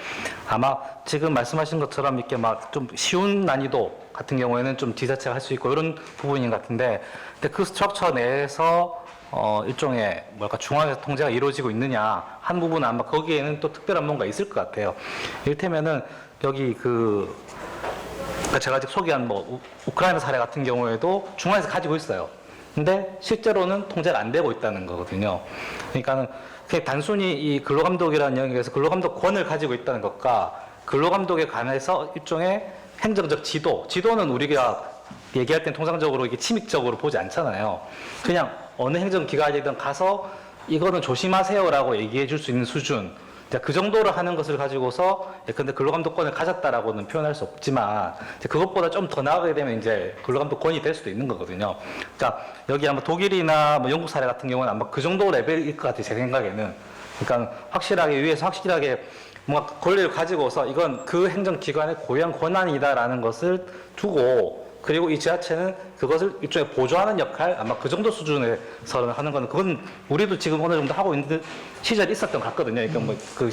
아마 지금 말씀하신 것처럼 이렇게 막 좀 쉬운 난이도 같은 경우에는 좀 지자체가 할 수 있고 이런 부분인 것 같은데, 근데 그 스트럭처 내에서 일종의 뭐랄까 중앙에서 통제가 이루어지고 있느냐 한 부분은 아마 거기에는 또 특별한 뭔가 있을 것 같아요. 이를테면은 여기 그러니까 제가 아직 소개한 뭐 우크라이나 사례 같은 경우에도 중앙에서 가지고 있어요. 근데 실제로는 통제가 안 되고 있다는 거거든요. 그러니까는 그냥 단순히 이 근로감독이라는 영역에서 근로감독권을 가지고 있다는 것과 근로감독에 관해서 일종의 행정적 지도는 우리가 얘기할 땐 통상적으로 이게 침입적으로 보지 않잖아요. 그냥 어느 행정기관이든 가서 이거는 조심하세요라고 얘기해 줄 수 있는 수준, 그 정도를 하는 것을 가지고서 근데 근로감독권을 가졌다라고는 표현할 수 없지만 그것보다 좀 더 나아가게 되면 이제 근로감독권이 될 수도 있는 거거든요. 그러니까 여기 아마 독일이나 뭐 영국 사례 같은 경우는 아마 그 정도 레벨일 것 같아요, 제 생각에는. 그러니까 확실하게 위에서 확실하게 뭔가 권리를 가지고서 이건 그 행정기관의 고유한 권한이다라는 것을 두고, 그리고 이 지자체는 그것을 일종의 보조하는 역할, 아마 그 정도 수준에서 하는 거는 그건 우리도 지금 어느 정도 하고 있는 시절이 있었던 것 같거든요. 그러니까 뭐 그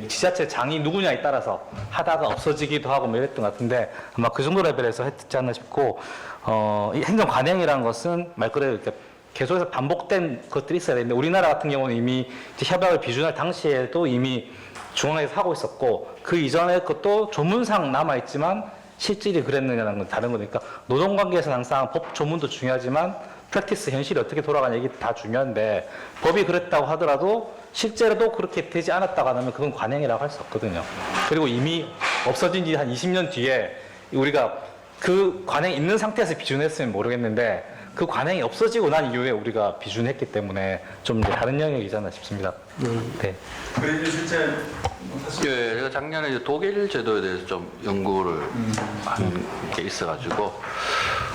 지자체 장이 누구냐에 따라서 하다가 없어지기도 하고 뭐 이랬던 것 같은데 아마 그 정도 레벨에서 했지 않나 싶고, 이 행정 관행이라는 것은 말 그대로 이렇게 계속해서 반복된 것들이 있어야 되는데 우리나라 같은 경우는 이미 이제 협약을 비준할 당시에도 이미 중앙에서 하고 있었고, 그 이전에 것도 조문상 남아 있지만 실질이 그랬느냐는 건 다른 거니까 노동관계에서는 항상 법 조문도 중요하지만 프랙티스 현실이 어떻게 돌아가냐 이게 다 중요한데, 법이 그랬다고 하더라도 실제로도 그렇게 되지 않았다고 하면 그건 관행이라고 할 수 없거든요. 그리고 이미 없어진 지 한 20년 뒤에 우리가 그 관행이 있는 상태에서 비준했으면 모르겠는데 그 관행이 없어지고 난 이후에 우리가 비준했기 때문에 좀 이제 다른 영역이지 않나 싶습니다. 네. 예, 제가 작년에 이제 독일 제도에 대해서 좀 연구를 한 게 있어가지고,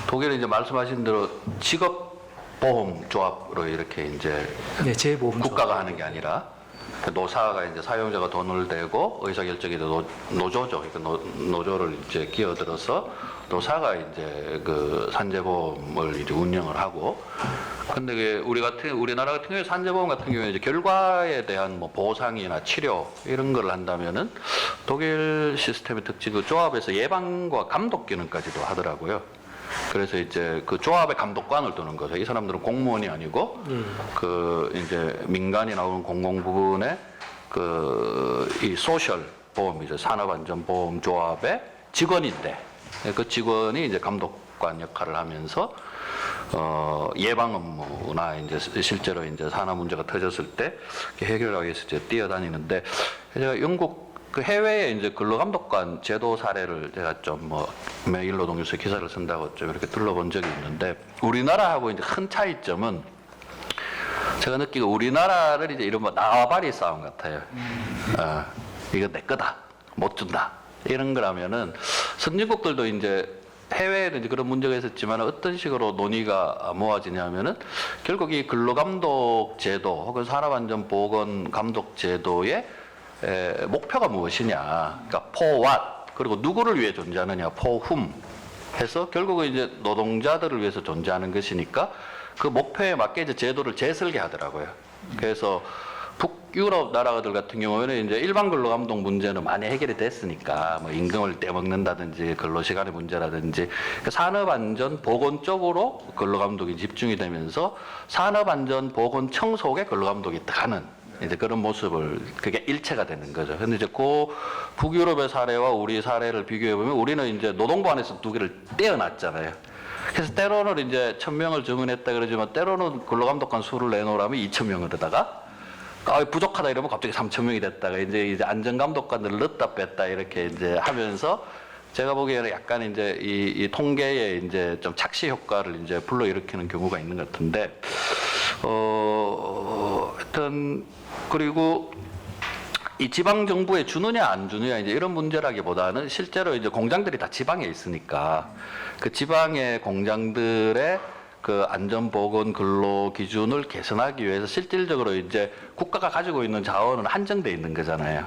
독일은 이제 말씀하신 대로 직업보험조합으로 이렇게 이제 네, 재보험 국가가 하는 게 아니라 노사가 이제 사용자가 돈을 대고 의사결정이 노조죠. 그러니까 노조를 이제 끼어들어서 노사가 이제 그 산재보험을 이제 운영을 하고, 근데 우리나라 같은 경우에 산재보험 같은 경우에 이제 결과에 대한 뭐 보상이나 치료 이런 걸 한다면은 독일 시스템의 특징, 그 조합에서 예방과 감독 기능까지도 하더라고요. 그래서 이제 그 조합의 감독관을 두는 거죠. 이 사람들은 공무원이 아니고 그 이제 민간이 나오는 공공 부분에 그 이 소셜 보험이죠. 산업안전보험 조합의 직원인데 그 직원이 이제 감독관 역할을 하면서 예방 업무나 이제 실제로 이제 산업 문제가 터졌을 때 해결하기 위해서 이제 뛰어다니는데, 제가 영국 그 해외에 이제 근로감독관 제도 사례를 제가 좀 뭐 매일노동뉴스 기사를 쓴다고 좀 이렇게 둘러본 적이 있는데, 우리나라하고 이제 큰 차이점은 제가 느끼고 우리나라를 이제 이른바 나와바리 싸움 같아요. 이거 내 거다, 못 준다 이런 거라면은 선진국들도 이제 해외에는 이제 그런 문제가 있었지만 어떤 식으로 논의가 모아지냐면은 결국 이 근로감독 제도 혹은 산업안전보건 감독 제도의 목표가 무엇이냐, 그러니까 for what, 그리고 누구를 위해 존재하느냐, for whom 해서 결국은 이제 노동자들을 위해서 존재하는 것이니까 그 목표에 맞게 이제 제도를 재설계하더라고요. 그래서 북유럽 나라들 같은 경우에는 이제 일반 근로감독 문제는 많이 해결이 됐으니까 뭐 임금을 떼먹는다든지 근로시간의 문제라든지 산업안전보건 쪽으로 근로감독이 집중이 되면서 산업안전보건청 속에 근로감독이 가는 이제 그런 모습을, 그게 일체가 되는 거죠. 근데 이제 그 북유럽의 사례와 우리 사례를 비교해 보면 우리는 이제 노동부 안에서 두 개를 떼어놨잖아요. 그래서 때로는 이제 1000명을 증언했다 그러지만 때로는 근로감독관 수를 내놓으라면 2000명으로다가 부족하다 이러면 갑자기 3000명이 됐다가 이제 안전감독관들을 넣었다 뺐다 이렇게 이제 하면서 제가 보기에는 약간 이제 이 통계에 이제 좀 착시 효과를 이제 불러일으키는 경우가 있는 것 같은데, 하여튼, 그리고 이 지방 정부에 주느냐 안 주느냐 이제 이런 문제라기보다는 실제로 이제 공장들이 다 지방에 있으니까 그 지방의 공장들의 그 안전보건 근로 기준을 개선하기 위해서 실질적으로 이제 국가가 가지고 있는 자원은 한정돼 있는 거잖아요.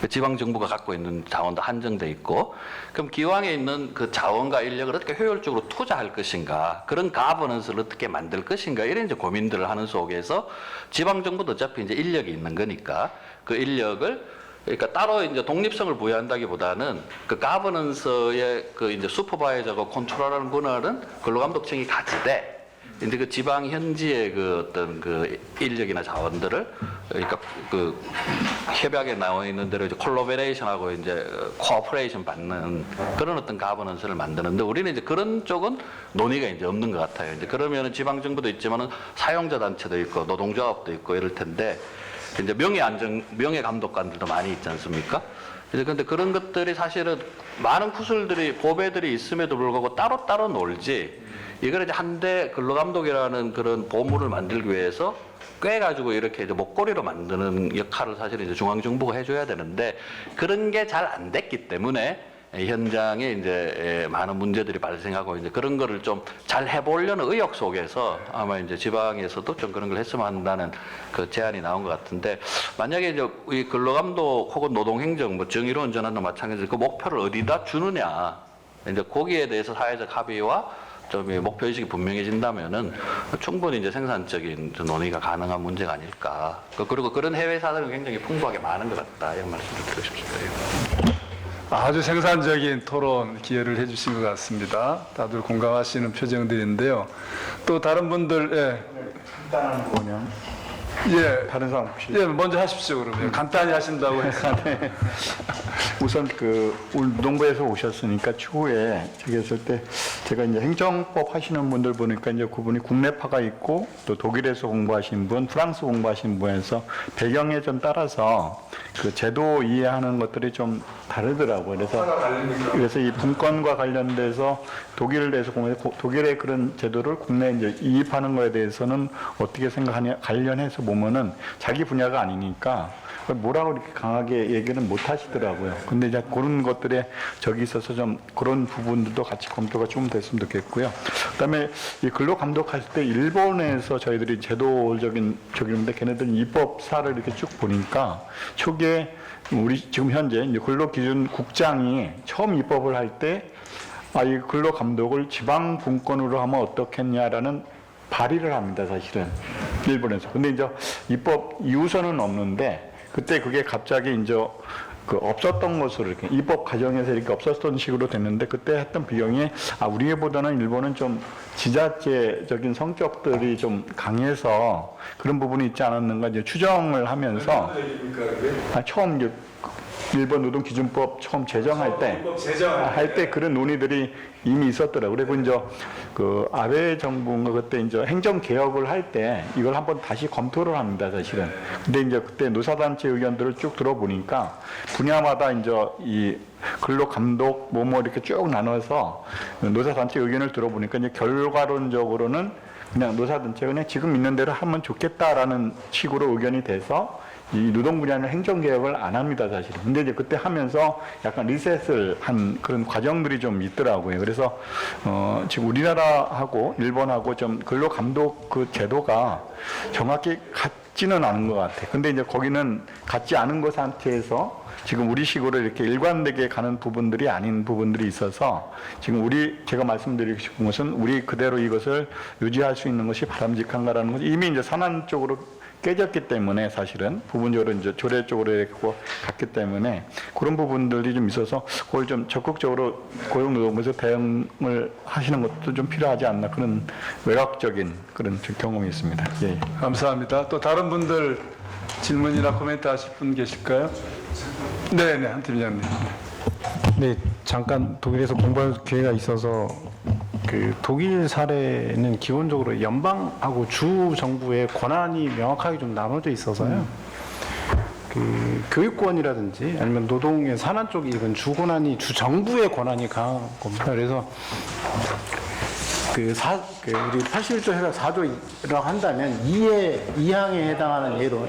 그 지방 정부가 갖고 있는 자원도 한정돼 있고, 그럼 기왕에 있는 그 자원과 인력을 어떻게 효율적으로 투자할 것인가, 그런 가버넌스를 어떻게 만들 것인가, 이런 이제 고민들을 하는 속에서 지방 정부도 어차피 이제 인력이 있는 거니까 그 인력을, 그러니까 따로 이제 독립성을 부여한다기보다는 그 가버넌스의 그 이제 슈퍼바이저가 컨트롤하는 권한은 근로감독청이 가지되, 이제 그 지방 현지의 그 어떤 그 인력이나 자원들을, 그러니까 그 협약에 나와 있는 대로 이제 콜라보레이션하고 이제 코오퍼레이션 받는 그런 어떤 가버넌스를 만드는데, 우리는 이제 그런 쪽은 논의가 이제 없는 것 같아요. 이제 그러면은 지방 정부도 있지만은 사용자 단체도 있고 노동조합도 있고 이럴 텐데, 이제 명예 감독관들도 많이 있지 않습니까? 그런데 그런 것들이 사실은 많은 구슬들이 보배들이 있음에도 불구하고 따로따로 놀지, 이걸 이제 한대 근로감독이라는 그런 보물을 만들기 위해서 꿰가지고 이렇게 이제 목걸이로 만드는 역할을 사실은 이제 중앙정부가 해줘야 되는데, 그런 게 잘 안 됐기 때문에 현장에 이제 많은 문제들이 발생하고, 이제 그런 거를 좀 잘 해보려는 의욕 속에서 아마 이제 지방에서도 좀 그런 걸 했으면 한다는 그 제안이 나온 것 같은데, 만약에 이제 이 근로감독 혹은 노동행정, 뭐 정의로운 전환도 마찬가지로 그 목표를 어디다 주느냐, 이제 거기에 대해서 사회적 합의와 좀 목표 의식이 분명해진다면은 충분히 이제 생산적인 논의가 가능한 문제가 아닐까. 그리고 그런 해외 사례는 굉장히 풍부하게 많은 것 같다, 이런 말씀을 드리고 싶습니다. 아주 생산적인 토론 기회를 해주신 것 같습니다. 다들 공감하시는 표정들인데요. 또 다른 분들, 간단한 거냐? 예, 다른 사람 혹시? 예, 먼저 하십시오. 그러면 간단히 하신다고 해서. 네. 우선 그 오늘 노동부에서 오셨으니까 추후에 저기 했을 때 제가 이제 행정법 하시는 분들 보니까 이제 그분이 국내파가 있고 또 독일에서 공부하신 분, 프랑스 공부하신 분에서 배경에 좀 따라서 그 제도 이해하는 것들이 좀 다르더라고요. 그래서 이 분권과 관련돼서 독일에서 공부해서 독일의 그런 제도를 국내에 이제 이입하는 거에 대해서는 어떻게 생각하냐 관련해서 보면은 자기 분야가 아니니까 뭐라고 이렇게 강하게 얘기는 못 하시더라고요. 근데 이제 그런 것들에 저기 있어서 좀 그런 부분들도 같이 검토가 좀 됐으면 좋겠고요. 그다음에 이 근로 감독할 때 일본에서 저희들이 제도적인 적용인데 걔네들 입법사를 이렇게 쭉 보니까 초기에 우리 지금 현재 이제 근로기준 국장이 처음 입법을 할 때 이 근로 감독을 지방 분권으로 하면 어떻겠냐라는 발의를 합니다, 사실은 일본에서. 근데 이제 입법 이유서는 없는데 그때 그게 갑자기 이제 그 없었던 것으로 이렇게 입법 과정에서 이렇게 없었던 식으로 됐는데, 그때 했던 비용이 우리보다는 일본은 좀 지자체적인 성격들이 좀 강해서 그런 부분이 있지 않았는가 이제 추정을 하면서 처음 이제 일본 노동기준법 처음 제정할 때 그런 논의들이 이미 있었더라고요. 그리고 이제 그 아베 정부가 그때 이제 행정 개혁을 할 때 이걸 한번 다시 검토를 합니다, 사실은. 근데 이제 그때 노사단체 의견들을 쭉 들어보니까 분야마다 이제 이 근로 감독 뭐 이렇게 쭉 나눠서 노사단체 의견을 들어보니까 이제 결과론적으로는 그냥 노사단체가 그냥 지금 있는 대로 하면 좋겠다라는 식으로 의견이 돼서 이 노동 분야는 행정 개혁을 안 합니다, 사실은. 근데 이제 그때 하면서 약간 리셋을 한 그런 과정들이 좀 있더라고요. 그래서 지금 우리나라하고 일본하고 좀 근로 감독 그 제도가 정확히 같지는 않은 것 같아요. 근데 이제 거기는 같지 않은 것 상태에서 지금 우리식으로 이렇게 일관되게 가는 부분들이 아닌 부분들이 있어서 지금 제가 말씀드리고 싶은 것은 우리 그대로 이것을 유지할 수 있는 것이 바람직한가라는 것이 이미 이제 선한 쪽으로 깨졌기 때문에 사실은 부분적으로 이제 조례 쪽으로 이렇게 갔기 때문에 그런 부분들이 좀 있어서 그걸 좀 적극적으로 고용노동부에서 대응을 하시는 것도 좀 필요하지 않나, 그런 외곽적인 그런 경험이 있습니다. 예. 감사합니다. 또 다른 분들 질문이나 코멘트 하실 분 계실까요? 네, 한 팀장님. 네, 잠깐 독일에서 공부할 기회가 있어서 그 독일 사례는 기본적으로 연방하고 주 정부의 권한이 명확하게 좀 나눠져 있어서요. 그 교육권이라든지 아니면 노동의 산안 쪽이 이건 주권한이 주정부의 권한이 강한 겁니다. 그래서 우리 81조 해당 4조라고 한다면 2항에 해당하는 예로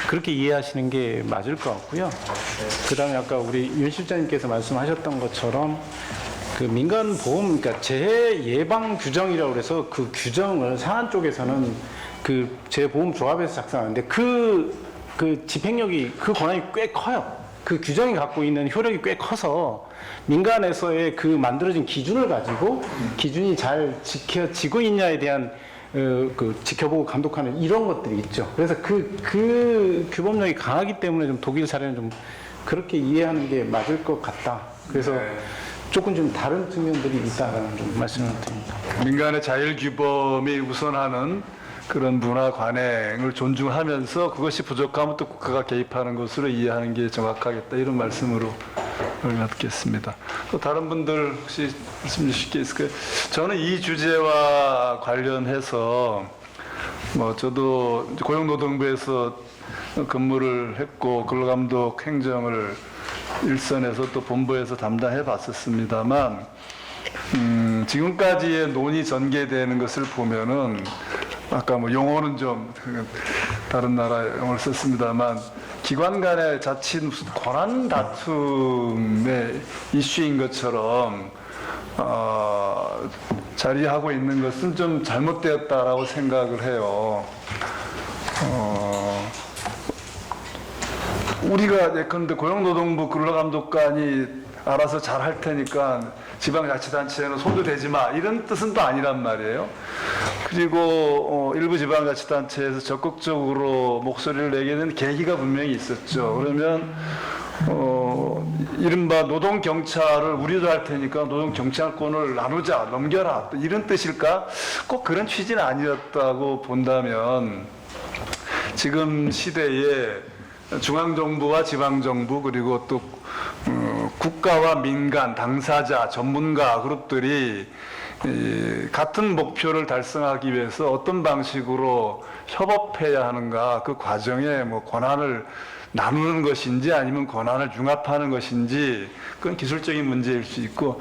그렇게 이해하시는 게 맞을 것 같고요. 그다음에 아까 우리 윤 실장님께서 말씀하셨던 것처럼 그 민간 보험, 그러니까 재해 예방 규정이라고 해서 그 규정을 상한 쪽에서는 그 재보험 조합에서 작성하는데 그 집행력이 그 권한이 꽤 커요. 그 규정이 갖고 있는 효력이 꽤 커서 민간에서의 그 만들어진 기준을 가지고 기준이 잘 지켜지고 있냐에 대한 그 지켜보고 감독하는 이런 것들이 있죠. 그래서 그 규범력이 강하기 때문에 좀 독일 사례는 좀 그렇게 이해하는 게 맞을 것 같다. 그래서 조금 좀 다른 측면들이 있다라는 좀 말씀을 드립니다. 민간의 자율 규범이 우선하는 그런 문화 관행을 존중하면서 그것이 부족하면 또 국가가 개입하는 것으로 이해하는 게 정확하겠다 이런 말씀으로 갖겠습니다. 또 다른 분들 혹시 말씀 주실 게 있을까요? 저는 이 주제와 관련해서 저도 고용노동부에서 근무를 했고 근로감독 행정을 일선에서 또 본부에서 담당해 봤었습니다만 지금까지의 논의 전개되는 것을 보면은 아까 용어는 좀 다른 나라 용어를 썼습니다만 기관 간의 자칫 무슨 권한 다툼의 이슈인 것처럼 자리하고 있는 것은 좀 잘못되었다라고 생각을 해요. 우리가 예컨대 고용노동부 근로감독관이 알아서 잘 할 테니까 지방자치단체에는 손도 대지 마 이런 뜻은 또 아니란 말이에요. 그리고 일부 지방자치단체에서 적극적으로 목소리를 내게 된 계기가 분명히 있었죠. 그러면 이른바 노동경찰을 우리도 할 테니까 노동경찰권을 나누자 넘겨라 이런 뜻일까? 꼭 그런 취지는 아니었다고 본다면 지금 시대에 중앙정부와 지방정부 그리고 또 국가와 민간, 당사자, 전문가 그룹들이 같은 목표를 달성하기 위해서 어떤 방식으로 협업해야 하는가 그 과정에 권한을 나누는 것인지 아니면 권한을 융합하는 것인지 그건 기술적인 문제일 수 있고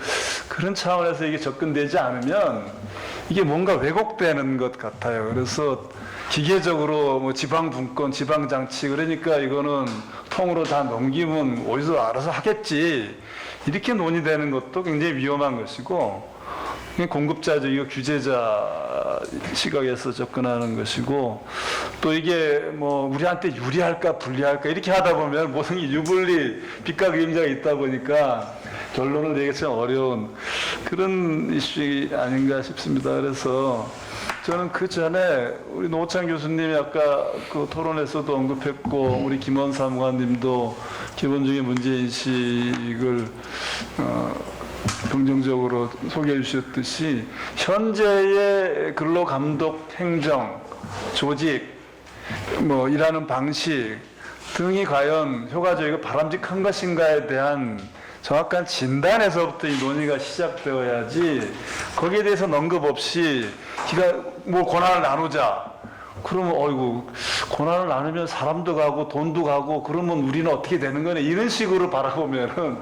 그런 차원에서 이게 접근되지 않으면 이게 뭔가 왜곡되는 것 같아요. 그래서 기계적으로 지방분권, 지방장치 그러니까 이거는 통으로 다 넘기면 어디서 알아서 하겠지 이렇게 논의되는 것도 굉장히 위험한 것이고 공급자적이고 규제자 시각에서 접근하는 것이고 또 이게 우리한테 유리할까 불리할까 이렇게 하다 보면 모든 게 유불리 빛과 그림자가 있다 보니까 결론을 내기 참 어려운 그런 이슈 아닌가 싶습니다. 그래서 저는 그 전에 우리 노창 교수님이 아까 그 토론에서도 언급했고 우리 김원 사무관님도 기본적인 문제인식을 긍정적으로 소개해 주셨듯이 현재의 근로감독 행정, 조직, 일하는 방식 등이 과연 효과적이고 바람직한 것인가에 대한 정확한 진단에서부터 이 논의가 시작되어야지 거기에 대해서 언급 없이 권한을 나누자. 그러면 어이구 권한을 나누면 사람도 가고 돈도 가고 그러면 우리는 어떻게 되는 거네 이런 식으로 바라보면은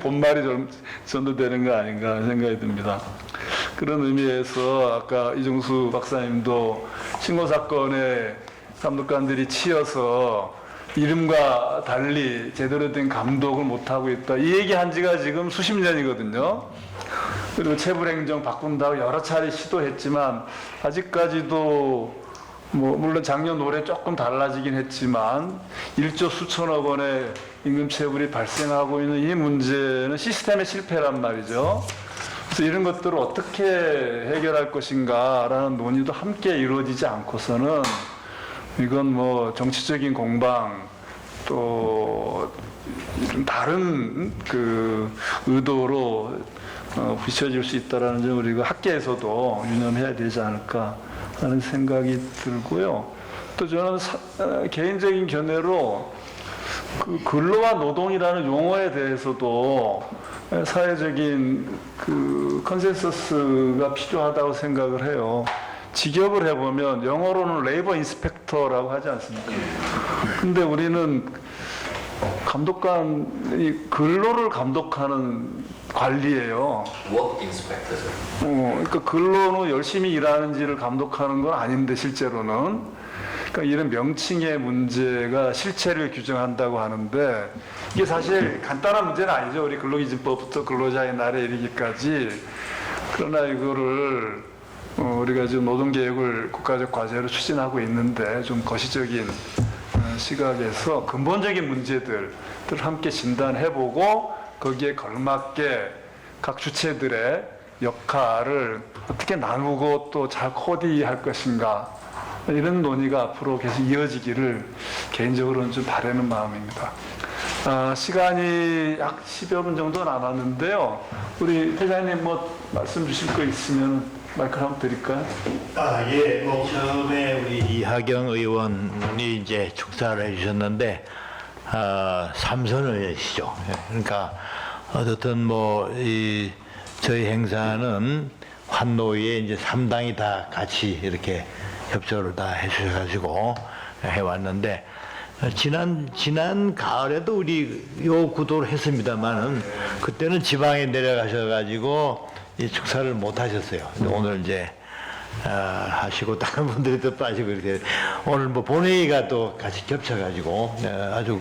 본말이 좀 전도되는 거 아닌가 생각이 듭니다. 그런 의미에서 아까 이종수 박사님도 신고 사건에 감독관들이 치여서 이름과 달리 제대로 된 감독을 못하고 있다. 이 얘기한 지가 지금 수십 년이거든요. 그리고 체불행정 바꾼다고 여러 차례 시도했지만 아직까지도 물론 작년 올해 조금 달라지긴 했지만 1조 수천억 원의 임금체불이 발생하고 있는 이 문제는 시스템의 실패란 말이죠. 그래서 이런 것들을 어떻게 해결할 것인가라는 논의도 함께 이루어지지 않고서는 이건 정치적인 공방 또 다른 그 의도로 비춰질 수 있다라는 점을 우리가 학계에서도 유념해야 되지 않을까 하는 생각이 들고요. 또 저는 개인적인 견해로 그 근로와 노동이라는 용어에 대해서도 사회적인 그 컨센서스가 필요하다고 생각을 해요. 직업을 해보면 영어로는 레이버 인스펙터라고 하지 않습니까? 근데 우리는 감독관이 근로를 감독하는 관리예요. Work inspector. 그러니까 근로는 열심히 일하는지를 감독하는 건 아닌데 실제로는 그러니까 이런 명칭의 문제가 실체를 규정한다고 하는데 이게 사실 간단한 문제는 아니죠. 우리 근로기준법부터 근로자의 날에 이르기까지. 그러나 이거를 우리가 지금 노동개혁을 국가적 과제로 추진하고 있는데 좀 거시적인 시각에서 근본적인 문제들을 함께 진단해보고 거기에 걸맞게 각 주체들의 역할을 어떻게 나누고 또 잘 코디할 것인가 이런 논의가 앞으로 계속 이어지기를 개인적으로는 좀 바라는 마음입니다. 시간이 약 10여 분 정도 남았는데요. 우리 회장님 뭐 말씀 주실 거 있으면 마이크를 한번 드릴까요? 예. 처음에 우리 이하경 의원이 이제 축사를 해주셨는데, 삼선의원이시죠. 그러니까, 어쨌든 저희 행사는 환노위에 이제 3당이 다 같이 이렇게 협조를 다 해주셔가지고 해왔는데, 지난 가을에도 우리 요 구도를 했습니다만은, 그때는 지방에 내려가셔가지고, 이 축사를 못 하셨어요. 근데 오늘 이제 하시고 다른 분들이 또 빠지고 이렇게 오늘 본회의가 또 같이 겹쳐가지고 아주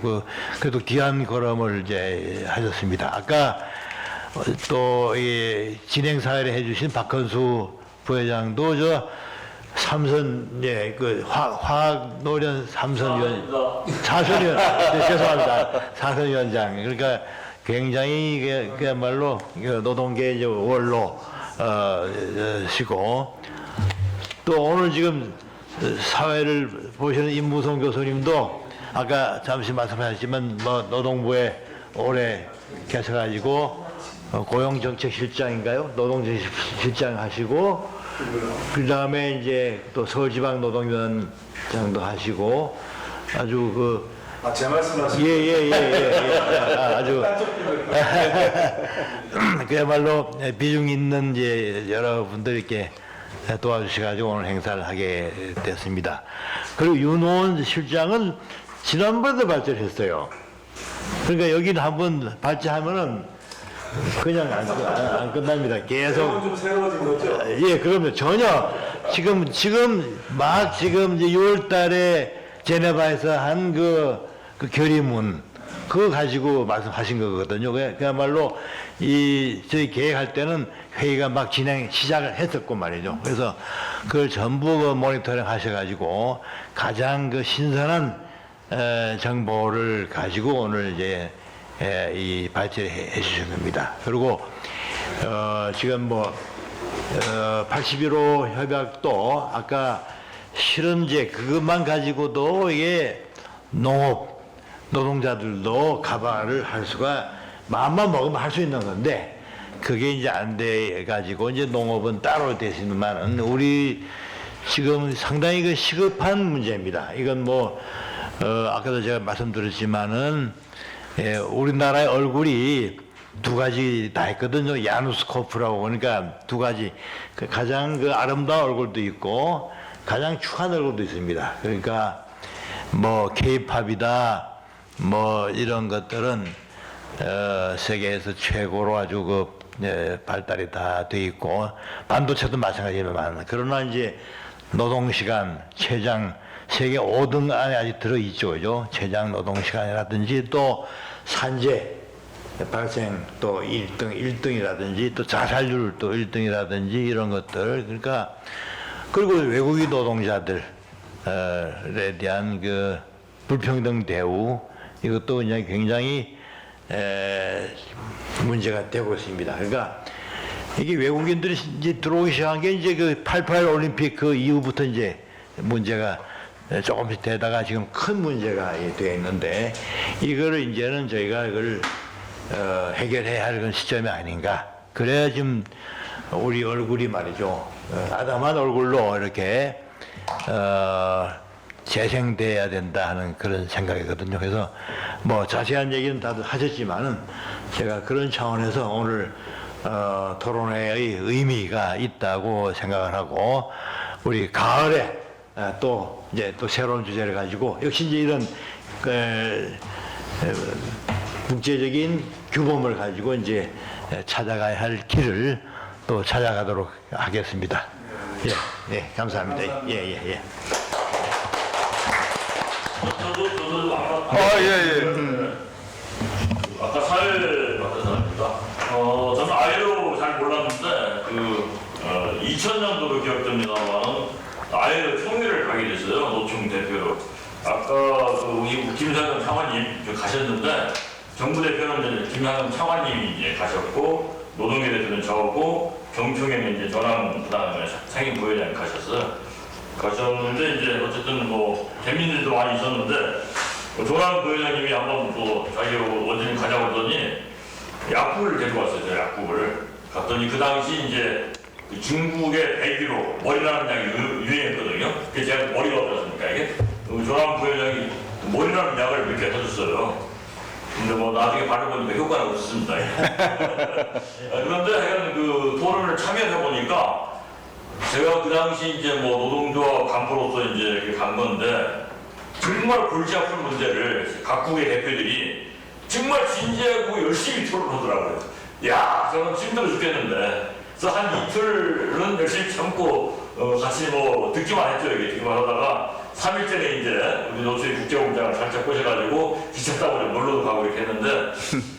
그래도 귀한 걸음을 이제 하셨습니다. 아까 또 이 진행 사회를 해주신 박헌수 부회장도 저 삼선 화학 노련 사선위원 네, 죄송합니다. 사선위원장 그러니까. 굉장히 그야말로 노동계 이제 원로 시고 또 오늘 지금 사회를 보시는 임무성 교수님도 아까 잠시 말씀하셨지만 노동부에 오래 계셔가지고 고용정책실장인가요? 노동정책실장 하시고 그 다음에 이제 또 서울지방노동위원장도 하시고 아주 제 말씀하시는 아주 그야말로 비중 있는 이제 여러분들께 도와주셔가지고 오늘 행사를 하게 됐습니다. 그리고 윤호원 실장은 지난번에도 발제했어요. 그러니까 여기는 한번 발제하면은 그냥 안 끝납니다. 계속 좀 새로워진 거죠? 예, 그럼요. 전혀 지금 이제 6월달에 제네바에서 한 그 결의문 그거 가지고 말씀하신 거거든요. 그야말로 저희 계획할 때는 회의가 막 시작을 했었고 말이죠. 그래서 그걸 전부 모니터링 하셔가지고 가장 신선한 정보를 가지고 오늘 이제 이 발제를 해 주신 겁니다. 그리고 지금 81호 협약도 아까 실현제 그것만 가지고도 이게 노동자들도 가발을 할 수가 마음만 먹으면 할 수 있는 건데 그게 이제 안 돼 가지고 이제 농업은 따로 되시지만은 우리 지금 상당히 시급한 문제입니다. 이건 아까도 제가 말씀드렸지만은 우리나라의 얼굴이 두 가지 다 있거든요. 야누스코프라고 그러니까 두 가지 가장 아름다운 얼굴도 있고 가장 추한 얼굴도 있습니다. 그러니까 K-팝이다 이런 것들은 세계에서 최고로 아주 발달이 다 돼 있고 반도체도 마찬가지지만 그러나 이제 노동시간 최장 세계 5등 안에 아직 들어 있죠, 그죠? 최장 노동시간이라든지 또 산재 발생 또 1등이라든지 또 자살률 또 1등이라든지 이런 것들 그러니까 그리고 외국인 노동자들에 대한 불평등 대우 이것도 그냥 굉장히 문제가 되고 있습니다. 그러니까 이게 외국인들이 이제 들어오기 시작한 게 이제 88 올림픽 그 이후부터 이제 문제가 조금씩 되다가 지금 큰 문제가 되어 있는데 이거를 이제는 저희가 이걸 해결해야 할 그런 시점이 아닌가. 그래야 지금 우리 얼굴이 말이죠. 아담한 얼굴로 이렇게 재생돼야 된다 하는 그런 생각이거든요. 그래서 자세한 얘기는 다들 하셨지만은 제가 그런 차원에서 오늘 토론회의 의미가 있다고 생각을 하고 우리 가을에 또 이제 또 새로운 주제를 가지고 역시 이제 이런 국제적인 규범을 가지고 이제 찾아가야 할 길을 또 찾아가도록 하겠습니다. 예, 예, 감사합니다. 예, 예, 예. 저도 아까 사회 맡은 사람입니다. 저는 아예로 잘 몰랐는데 2000년도로 기억됩니다만 아예로 총회를 가게 됐어요. 노총 대표로. 아까 김상현 차관님 가셨는데 정부 대표는 이제 김상현 차관님이 이제 가셨고 노동계 대표는 저고 경총회는 이제 저랑 그다음에 상임 부회장이 가셨는데 이제 어쨌든 뭐 재밌는 일도 많이 있었는데 조남 부회장님이 한번 또 자기 어디 가자고 하더니 약국을 데리고 왔어요. 저 약국을 갔더니 그 당시 이제 중국의 배기로 머리 나는 약이 유행했거든요. 그래서 제가 머리가 어떻습니까 이게? 조남 부회장이 머리 나는 약을 몇 개 사줬어요. 근데 뭐 나중에 바르보니까 효과가 없었습니다. 그런데 하여간 그 토론을 참여해 보니까 제가 그 당시 이제 뭐 노동조합 간부로서 이제 이렇게 간 건데 정말 골치 아픈 문제를 각국의 대표들이 정말 진지하고 열심히 토론하더라고요. 야, 저는 힘들어 죽겠는데. 그래서 한 이틀은 열심히 참고 같이 뭐 듣기만 했죠. 이게 듣기만 하다가 3일째에 이제 우리 노수의 국제공장을 살짝 꼬셔가지고 기차 타고 놀러도 가고 이렇게 했는데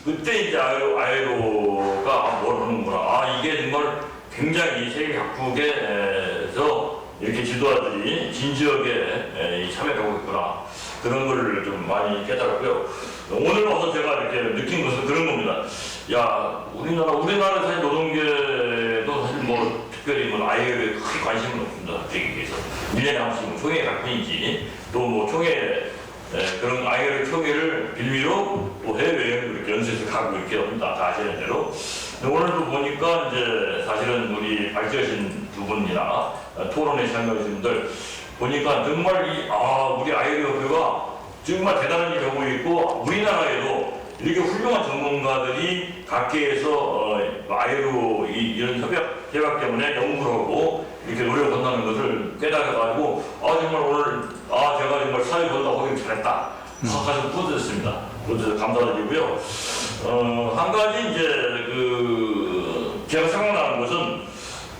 그때 이제 아예로가 뭘 하는구나. 아, 이게 정말 굉장히 세계 각국에서 이렇게 지도자들이 진지하게 참여하고 있구나. 그런 걸 좀 많이 깨달았고요. 오늘 와서 제가 이렇게 느낀 것은 그런 겁니다. 야, 우리나라 사실 노동계도 사실 뭐 특별히 뭐 아예로에 크게 관심은 없습니다. 여기에서 1년에 한 번씩 총회 갈 뿐이지 또 뭐 총회 그런 아예로 총회를 빌미로 또 해외여행도 이렇게 연수해서 가고 이렇게 합니다. 다 아시는 대로. 오늘도 보니까 이제 사실은 우리 발제하신 두 분이나 토론에 참여하신 분들 보니까 정말 우리 아예로 협회가 정말 대단한 일을 하고 있고 우리나라에도 이렇게 훌륭한 전문가들이 각계에서 아예로 이런 협약 때문에 연구를 하고 이렇게 노력을 한다는 것을 깨달아가지고 정말 오늘 제가 정말 사회 건강 하길 잘했다. 가서 뿌듯했습니다. 뿌듯해서 감사드리고요. 한 가지 이제 제가 생각나는 것은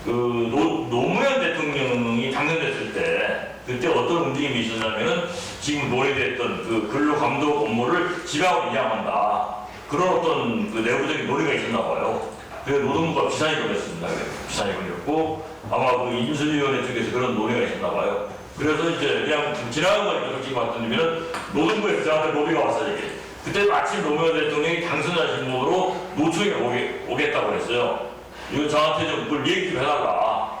노무현 대통령이 당선됐을 때 그때 어떤 움직임이 있었냐면은 지금 논의됐던 근로감독 업무를 지방으로 이양한다. 그런 어떤 내부적인 논의가 있었나 봐요. 그래서 노동부가 비상이 걸렸습니다. 비상이 걸렸고 아마 인수위원회 쪽에서 그런 논의가 있었나 봐요. 그래서 이제 그냥 지나간 거니까 솔직히 말씀드리면 노동부에서 저한테 로비가 왔어요. 이게. 그때 마침 노무현 대통령이 당선자신 분으로 노총에 오겠다고 했어요. 이거 저한테 좀 그걸 얘기 좀 해달라.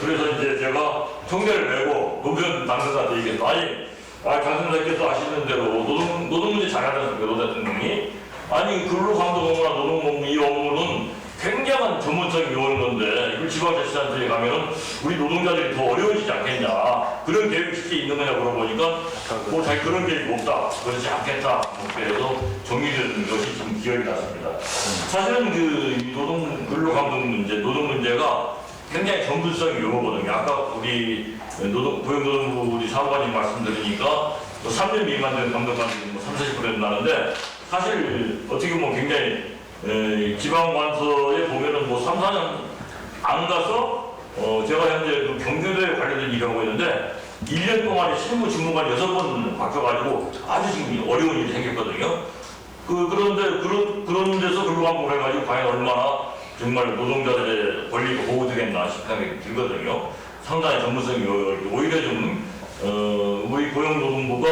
그래서 이제 제가 총대를 메고 노무현 당선자한테 얘기했어요. 당선자께서 아시는 대로 노동 문제 잘하지 않습니까? 노 대통령이. 근로감독 업무나 노동 업무 이 업무는 굉장한 전문성이 요하는 건데 이걸 지방자치단체에 가면은 우리 노동자들이 더 어려워지지 않겠냐. 그런 계획이 실제 있는 거냐 물어보니까 뭐 자기 그런 계획이 없다. 그러지 않겠다. 그래서 정리된 것이 좀 기억이 났습니다. 사실은 근로감독 문제, 노동 문제가 굉장히 전문성이 요하거든요. 아까 우리 고용노동부 우리 사무관님 말씀 들으니까 3년 미만 된 감독관들이 30, 40% 된다는데 사실 어떻게 보면 굉장히 지방관서에 보면은 3, 4년 안 가서 제가 현재 경주도에 관련된 일을 하고 있는데 1년 동안에 실무 주무관 6번 바뀌어가지고 아주 지금 어려운 일이 생겼거든요. 그런데 그런 데서 근로감독을 해가지고 과연 얼마나 정말 노동자들의 권리가 보호되겠나 싶은 생각이 들거든요. 상당히 전문성이 오히려 좀 우리 고용노동부가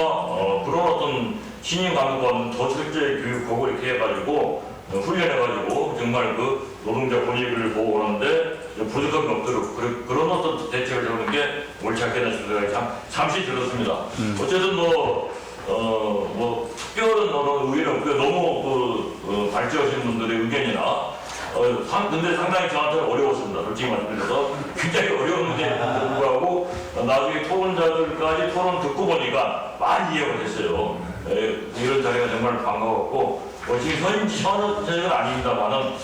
그런 어떤 신임 감독관은 더 철저히 교육하고 이렇게 해가지고 훈련해가지고 정말 노동자 권익을 보호하는데 부족함이 없도록 그런 어떤 대책을 하는 게 옳지 않겠나 싶은 생각이 잠시 들었습니다. 어쨌든 특별한 의의는 없고요. 너무 발제하신 분들의 의견이나 근데 상당히 저한테는 어려웠습니다. 솔직히 말씀드려서 굉장히 어려운 문제에도 불구하고 나중에 토론자들까지 토론 듣고 보니까 많이 이해가 됐어요. 이런 자리가 정말 반가웠고 지금 현역은 아닙니다만은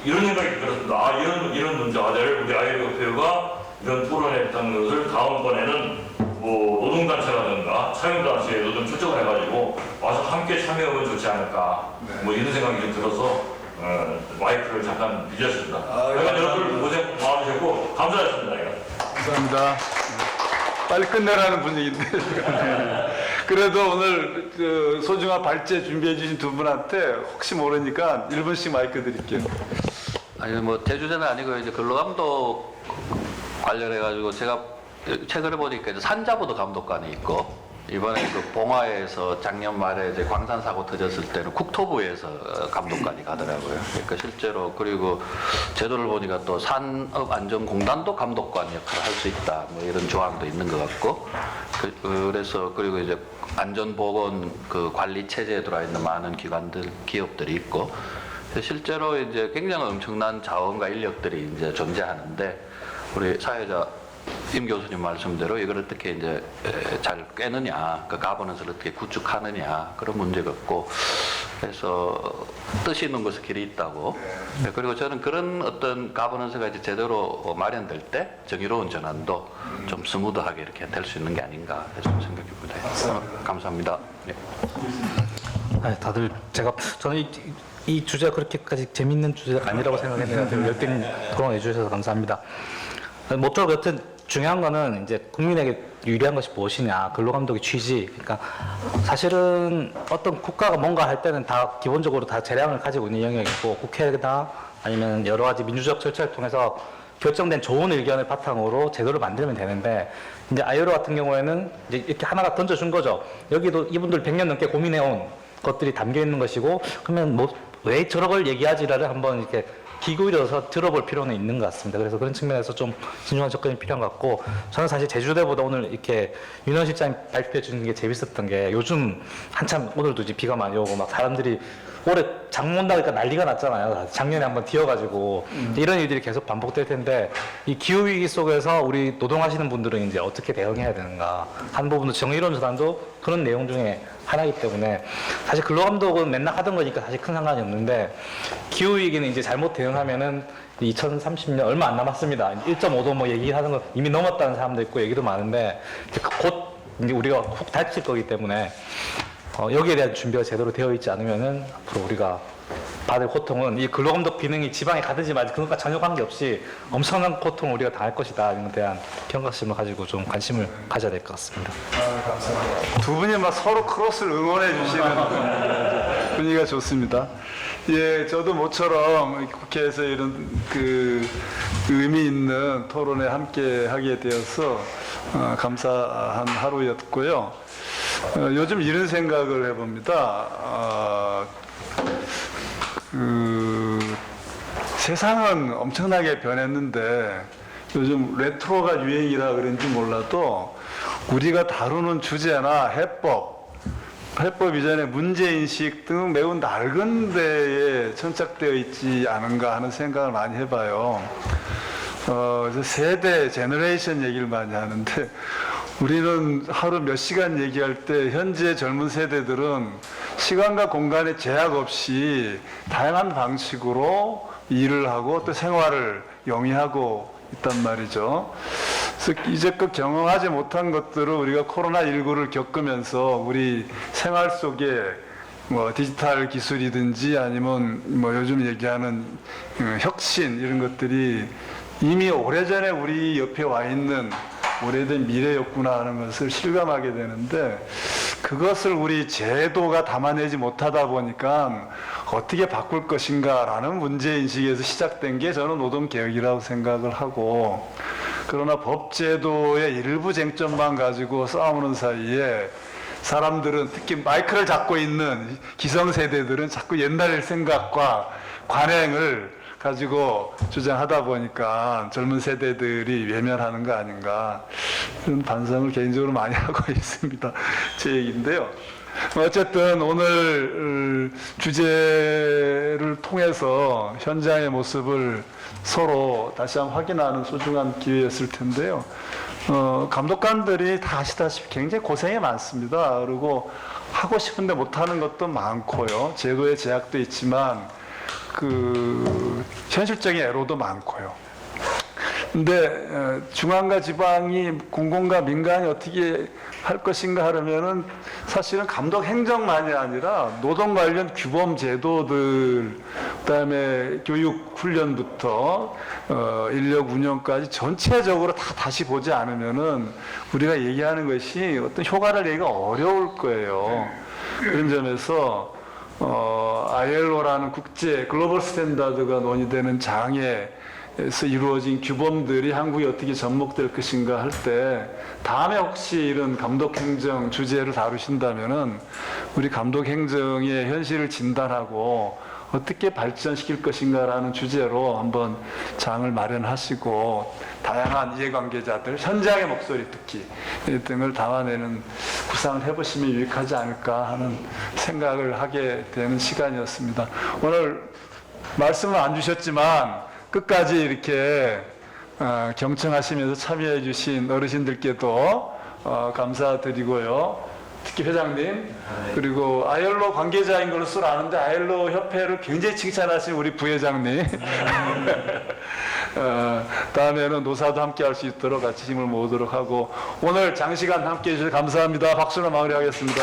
이런 생각이 들었습니다. 이런 문제를 우리 아예로 협회가 이런 토론했던 것을 다음번에는 뭐 노동단체라든가 사용단체에도 좀 초청을 해가지고 와서 함께 참여하면 좋지 않을까 뭐 이런 생각이 좀 들어서 마이크를 잠깐 빌렸습니다. 하여간 여러분 고생 많으셨고 감사했습니다. 감사합니다. 빨리 끝내라는 분위기인데. 그래도 오늘 그 소중한 발제 준비해 주신 두 분한테 혹시 모르니까 1분씩 마이크 드릴게요. 아니 뭐 대주제는 아니고 이제 근로감독 관련해 가지고 제가 최근에 보니까 이제 산자부도 감독관이 있고 이번에 그 봉화에서 작년 말에 이제 광산 사고 터졌을 때는 국토부에서 감독관이 가더라고요. 그러니까 실제로 그리고 제도를 보니까 또 산업안전공단도 감독관 역할을 할 수 있다. 뭐 이런 조항도 있는 것 같고 그래서 그리고 이제 안전보건 그 관리 체제에 들어와 있는 많은 기관들 기업들이 있고 실제로 이제 굉장히 엄청난 자원과 인력들이 이제 존재하는데 우리 사회자 임 교수님 말씀대로 이걸 어떻게 이제 잘 꿰느냐, 그 가버넌스를 어떻게 구축하느냐 그런 문제가 있고 그래서 뜻이 있는 것에 길이 있다고. 네, 그리고 저는 그런 어떤 가버넌스가 이제 제대로 마련될 때 정의로운 전환도 좀 스무드하게 이렇게 될 수 있는 게 아닌가 해서 생각해봅니다. 감사합니다. 네. 다들 저는 이 주제가 그렇게까지 재밌는 주제가 아니라고 생각했는데 열띤 토론해 주셔서 감사합니다. 모쪼록 여튼 중요한 거는 이제 국민에게 유리한 것이 무엇이냐, 근로감독의 취지. 그러니까 사실은 어떤 국가가 뭔가 할 때는 다 기본적으로 다 재량을 가지고 있는 영역이고 국회나 아니면 여러 가지 민주적 절차를 통해서 결정된 좋은 의견을 바탕으로 제도를 만들면 되는데 이제 아이로 같은 경우에는 이제 이렇게 하나가 던져준 거죠. 여기도 이분들 100년 넘게 고민해온 것들이 담겨 있는 것이고 그러면 뭐 왜 저런 걸 얘기하지라를 한번 이렇게 기울여서 들어볼 필요는 있는 것 같습니다. 그래서 그런 측면에서 좀 신중한 접근이 필요한 것 같고 저는 사실 제주대보다 오늘 이렇게 윤원 실장이 발표해 주는 게 재밌었던 게 요즘 한참 오늘도 이제 비가 많이 오고 막 사람들이 올해 장못 나니까 난리가 났잖아요. 작년에 한번 튀어가지고 이런 일들이 계속 반복될 텐데 이 기후 위기 속에서 우리 노동하시는 분들은 이제 어떻게 대응해야 되는가 한 부분도 정의로운 전환도 그런 내용 중에 하나이기 때문에 사실 근로감독은 맨날 하던 거니까 사실 큰 상관이 없는데 기후 위기는 이제 잘못 대응하면은 2030년 얼마 안 남았습니다. 1.5도 뭐 얘기하는 거 이미 넘었다는 사람도 있고 얘기도 많은데 곧 이제 우리가 훅 닥칠 거기 때문에 여기에 대한 준비가 제대로 되어 있지 않으면은 앞으로 우리가 받을 고통은 이 근로감독 기능이 지방에 가든지 말든지 그것과 전혀 관계없이 엄청난 고통을 우리가 당할 것이다. 이런 것에 대한 경각심을 가지고 좀 관심을 가져야 될 것 같습니다. 감사합니다. 두 분이 막 서로 크로스를 응원해 주시는 분위기가 좋습니다. 예, 저도 모처럼 국회에서 이런 그 의미 있는 토론에 함께 하게 되어서 감사한 하루였고요. 요즘 이런 생각을 해봅니다. 세상은 엄청나게 변했는데 요즘 레트로가 유행이라 그런지 몰라도 우리가 다루는 주제나 해법 이전에 문제인식 등 매우 낡은 데에 천착되어 있지 않은가 하는 생각을 많이 해봐요. 세대, 제너레이션 얘기를 많이 하는데 우리는 하루 몇 시간 얘기할 때 현재 젊은 세대들은 시간과 공간의 제약 없이 다양한 방식으로 일을 하고 또 생활을 영위하고 있단 말이죠. 그래서 이제껏 경험하지 못한 것들을 우리가 코로나19를 겪으면서 우리 생활 속에 뭐 디지털 기술이든지 아니면 뭐 요즘 얘기하는 혁신 이런 것들이 이미 오래전에 우리 옆에 와 있는 오래된 미래였구나 하는 것을 실감하게 되는데 그것을 우리 제도가 담아내지 못하다 보니까 어떻게 바꿀 것인가라는 문제인식에서 시작된 게 저는 노동개혁이라고 생각을 하고 그러나 법제도의 일부 쟁점만 가지고 싸우는 사이에 사람들은 특히 마이크를 잡고 있는 기성세대들은 자꾸 옛날 생각과 관행을 가지고 주장하다 보니까 젊은 세대들이 외면하는 거 아닌가 그런 반성을 개인적으로 많이 하고 있습니다. 제 얘기인데요. 어쨌든 오늘 주제를 통해서 현장의 모습을 서로 다시 한번 확인하는 소중한 기회였을 텐데요. 감독관들이 다 아시다시피 굉장히 고생이 많습니다. 그리고 하고 싶은데 못하는 것도 많고요. 제도의 제약도 있지만 현실적인 애로도 많고요. 근데 중앙과 지방이 공공과 민간이 어떻게 할 것인가 하려면은 사실은 감독 행정만이 아니라 노동 관련 규범 제도들, 그다음에 교육 훈련부터 인력 운영까지 전체적으로 다 다시 보지 않으면은 우리가 얘기하는 것이 어떤 효과를 내기가 어려울 거예요. 그런 점에서 ILO라는 국제 글로벌 스탠다드가 논의되는 장에서 이루어진 규범들이 한국이 어떻게 접목될 것인가 할 때 다음에 혹시 이런 감독행정 주제를 다루신다면은 우리 감독행정의 현실을 진단하고 어떻게 발전시킬 것인가라는 주제로 한번 장을 마련하시고 다양한 이해관계자들, 현장의 목소리 듣기 등을 담아내는 구상을 해보시면 유익하지 않을까 하는 생각을 하게 되는 시간이었습니다. 오늘 말씀을 안 주셨지만 끝까지 이렇게 경청하시면서 참여해 주신 어르신들께도 감사드리고요. 특히 회장님, 그리고 아일로 관계자인 것으로 아는데 아일로 협회를 굉장히 칭찬하신 우리 부회장님. 다음에는 노사도 함께 할 수 있도록 같이 힘을 모으도록 하고 오늘 장시간 함께 해주셔서 감사합니다. 박수로 마무리하겠습니다.